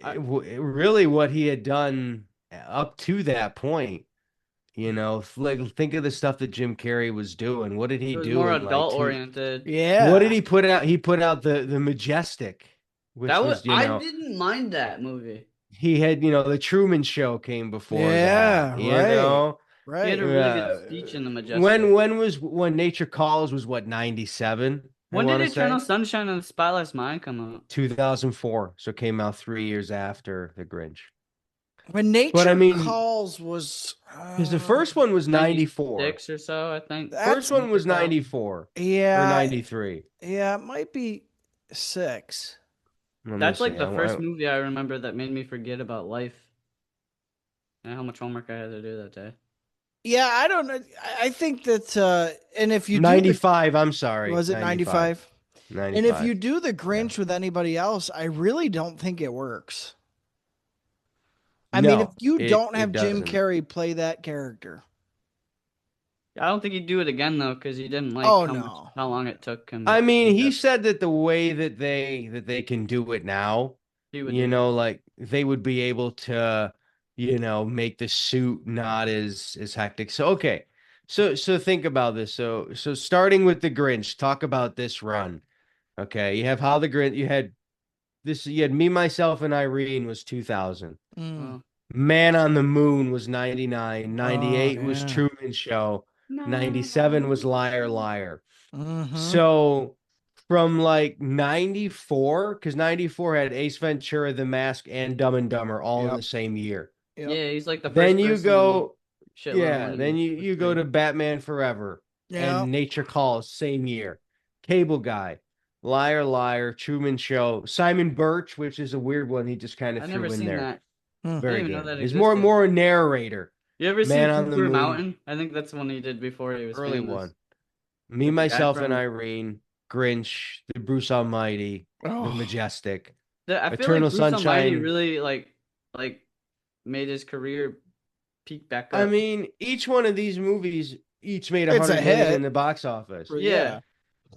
I, really what he had done up to that point. Like think of the stuff that Jim Carrey was doing. What did he it was do more in like adult two? oriented. What did Yeah. he put out? He put out the Majestic, That which was was, I didn't mind that movie. he had, the Truman Show came before that, Yeah, right. He had Right. a really good speech in The When Majestic. Nature Calls was what, 97, I When did want to Eternal say. Sunshine of the Spotless Mind come out? 2004, so it came out 3 years after The Grinch. When But I Nature mean, Calls was because the first one was 94. 96 or so, I think. First that's one Nature was Calls. 94 or yeah, 93. yeah, it might be 6. Let me That's see. like the first movie I remember that made me forget about life and how much homework I had to do that day. Yeah, I don't know. I think that and if you do the 95, I'm sorry. was it 95. 95? And if you 95. do the Yeah. Grinch with anybody else, I really don't think it works. I mean, if No, you don't it have Jim doesn't. Carrey play that character. I don't think he'd do it again though, because he didn't like Oh no. how long it took I him to mean, do he that. said that the way that they can do it now, He would do it. like they would be able to, make the suit not as hectic. So okay. So think about this. So starting with the Grinch, talk about this run. Okay. You have how the Grinch, you had Me, Myself, and Irene was 2000. Mm. Oh, Man on the Moon was 99. Oh 98 was yeah. Truman Show. no. 97 was Liar Liar. Mm-hmm. So from like 94, because 94 had Ace Ventura, The Mask, and Dumb and Dumber all in Yep. the same year. Yep. Yeah, he's like the Then first you person in go, shitload of yeah, then movies you with go three. to Batman Forever Yep. and Nature Calls, same year. Cable Guy, Liar Liar, Truman Show, Simon Birch, which is a weird one he just kind of I've never threw in seen there. that. Mm. I Very didn't even know good. that He's more existed. more a narrator. You ever Man seen on the Cougar Moon, Mountain? I think that's the one he did before he was early famous. one. Me, With the guy Myself, and from Irene, Grinch, The Bruce Almighty, The Oh. Majestic, I feel like Eternal Bruce Almighty Sunshine. really like made his career peak back I up. mean, each one of these movies each made It's a 100 million in hit. the box office. Yeah. Yeah.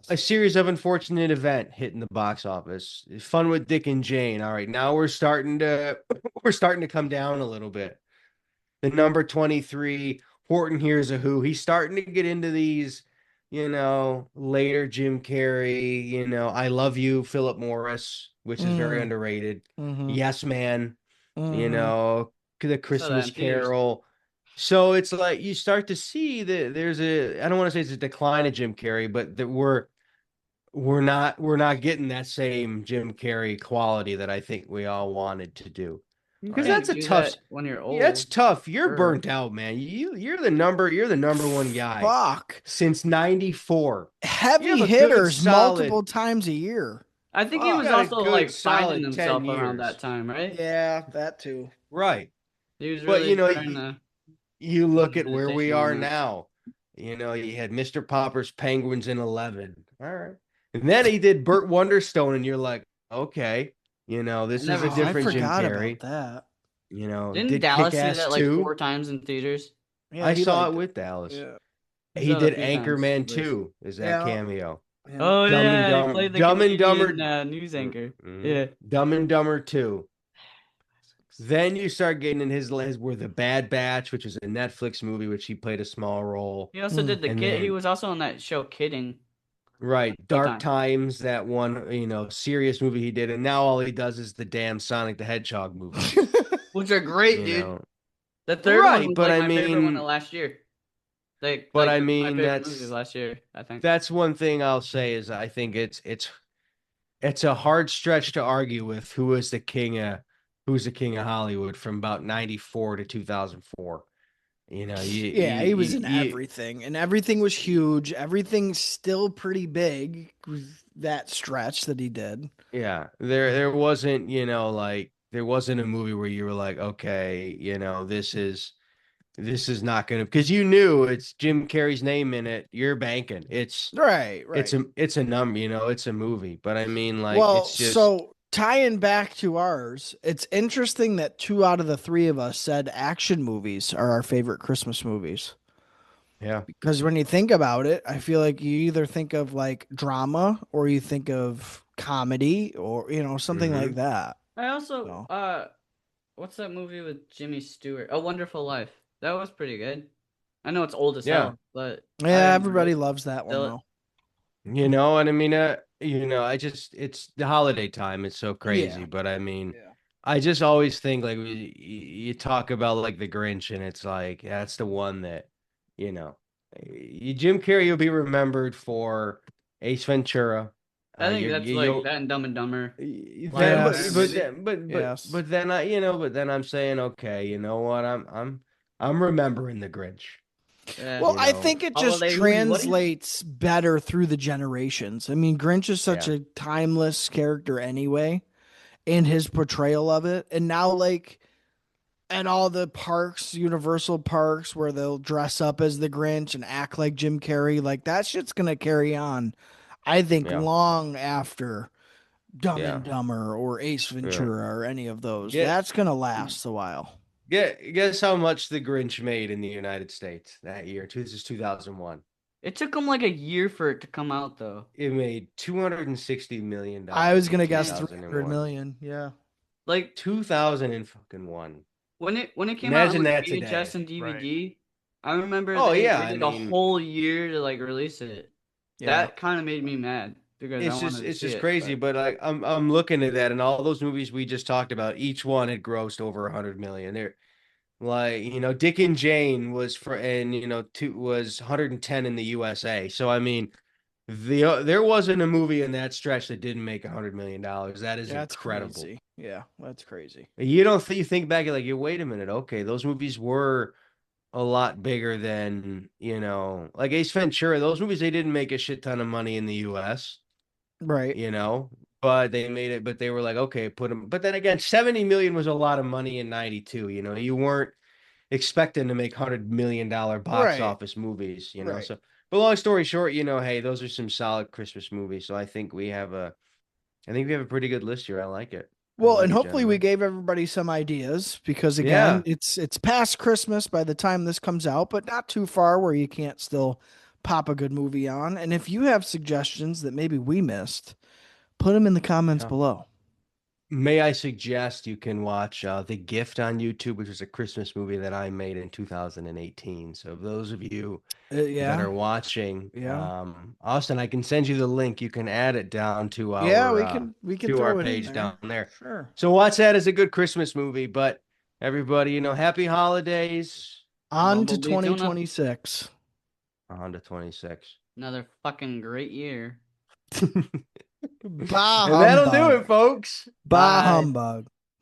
A series of unfortunate event hit in the box office. Fun with Dick and Jane. All right, now we're starting to we're starting to come down a little bit. The number 23, Horton Hears a Who. He's starting to get into these, later Jim Carrey, I Love You, Philip Morris, which is very Mm. underrated. Mm-hmm. Yes Man, you Mm-hmm. know, The I saw that Christmas in theaters. Carol. So it's like you start to see that I don't want to say it's a decline of Jim Carrey, but that we're not getting that same Jim Carrey quality that I think we all wanted to do. You Because can't that's a do tough. that when you're Yeah, that's old. tough. You're Sure. burnt out, man. You're the number one guy Fuck. since 94. You Heavy have a good hitters solid multiple times a year. I think he Fuck. was got a also good like finding solid 10 himself around that years. time, right? Yeah, that too. Right. He was But really trying to you put look his at where we meditation on are that. now. You had Mr. Popper's Penguins in 11. All right. And then he did Burt Wonderstone, and you're like, okay, I this is never a Oh, I seen different that. Jim forgot about Carrey. that. Didn't Did Kick Dallas see Ass that like 2. 4 times in theaters? Yeah, I he saw it liked it. with Dallas. Yeah. I He saw it a did few times Anchorman at least. 2 is that Yeah. cameo. Yeah. Oh Dumb and yeah, he Dumber, played the Dumb and Canadian Dumber, news anchor. mm-mm. Yeah. Dumb and Dumber 2. Then you start getting in his were the Bad Batch, which is a Netflix movie, which he played a small role. He also Mm. did the And kid. He then, was also on that show Kidding. right, Dark Showtime. Times, that one, serious movie he did. And now all he does is the damn Sonic the Hedgehog movies. Which are great, You dude. know, The third one right. was But like I my favorite one of mean, last year. but Like I it was my mean, favorite movie of last year, I think. that's one thing I'll say is I think it's a hard stretch to argue with who's the king of Hollywood from about 94 to 2004. Yeah, he was in You everything, and everything was huge. Everything's still pretty big with that stretch that he did. yeah, there wasn't, like there wasn't a movie where you were like, okay, this is not gonna, because you knew it's Jim Carrey's name in it. You're banking. Right, It's right. a number, it's a movie. But I mean, like, Well, it's just, so tying back to ours, it's interesting that 2 out of the 3 of us said action movies are our favorite Christmas movies. yeah. Because when you think about it, I feel like you either think of like drama or you think of comedy or, something Hmm. like that. I also So what's that movie with Jimmy Stewart? A Wonderful Life. That was pretty good. I know it's old as Yeah. hell, but I yeah, enjoyed everybody it. loves that one Still, though. You know, and I mean, I just it's the holiday time. It's so Yeah, crazy, but I mean, yeah, I just always think like you talk about like the Grinch, and it's like that's the one that, you know, Jim Carrey will be remembered for Ace Ventura. I think that's like You'll that and Dumb and Dumber. Live that, action yes, maybe. yes, but then but then I'm saying, okay, you know what? I'm remembering the Grinch. Yeah. well, You I know, think it just Holiday Woody Woody. translates better through the generations. I mean, Grinch is such yeah, a timeless character anyway, in his portrayal of it. And now, like, at all the parks, Universal parks, where they'll dress up as the Grinch and act like Jim Carrey, like, that shit's going to carry on, I think, yeah, long after Dumb and yeah, Dumber or Ace yeah. Ventura or any of those. Get That's going to last a while. guess how much the Grinch made in the United States that year? This is 2001. It took him like a year for it to come out though. It made $260 million I was in going to guess Damn. 300 2001. million. Yeah. Like 2000 and fucking one. when it came out on Imagine like that VHS today. and Right. DVD, I remember Oh they yeah, I waited a mean, whole year to like release it. Yeah. That kind of made me mad because I wanted to it's see just it. crazy. But But like, I'm looking at that, and all those movies we just talked about, each one had grossed over 100 million. They're like, Dick and Jane was for, and two was 110 in the USA. So I mean, there wasn't a movie in that stretch that didn't make $100 million. That is That's incredible. crazy. Yeah. That's crazy. You don't you think back, you're like, you wait a minute, okay, those movies were a lot bigger than, like Ace Ventura. Those movies, they didn't make a shit ton of money in the US, Right. you know, but they made it. But they were like, okay, put them. But then again, 70 million was a lot of money in '92. You weren't expecting to make $100 million box Right. office movies, Right. So, but long story short, hey, those are some solid Christmas movies. So I think we have a pretty good list here. I like it. I Well, like and it, hopefully we gentlemen. gave everybody some ideas because again, Yeah. it's past Christmas by the time this comes out, but not too far where you can't still pop a good movie on. And if you have suggestions that maybe we missed, put them in the comments Yeah. below. May I suggest you can watch The Gift on YouTube, which is a Christmas movie that I made in 2018. So those of you that Yeah. are watching, Yeah. Austin, I can send you the link. You can add it down Yeah, we can to our throw it in page down there. there. Sure. So watch that as a good Christmas movie. But everybody, happy holidays. On to Bumblebee Tuna, 2026. On to 26. another fucking great year. Bah And that'll do humbug. it, folks. Bah Bye. humbug.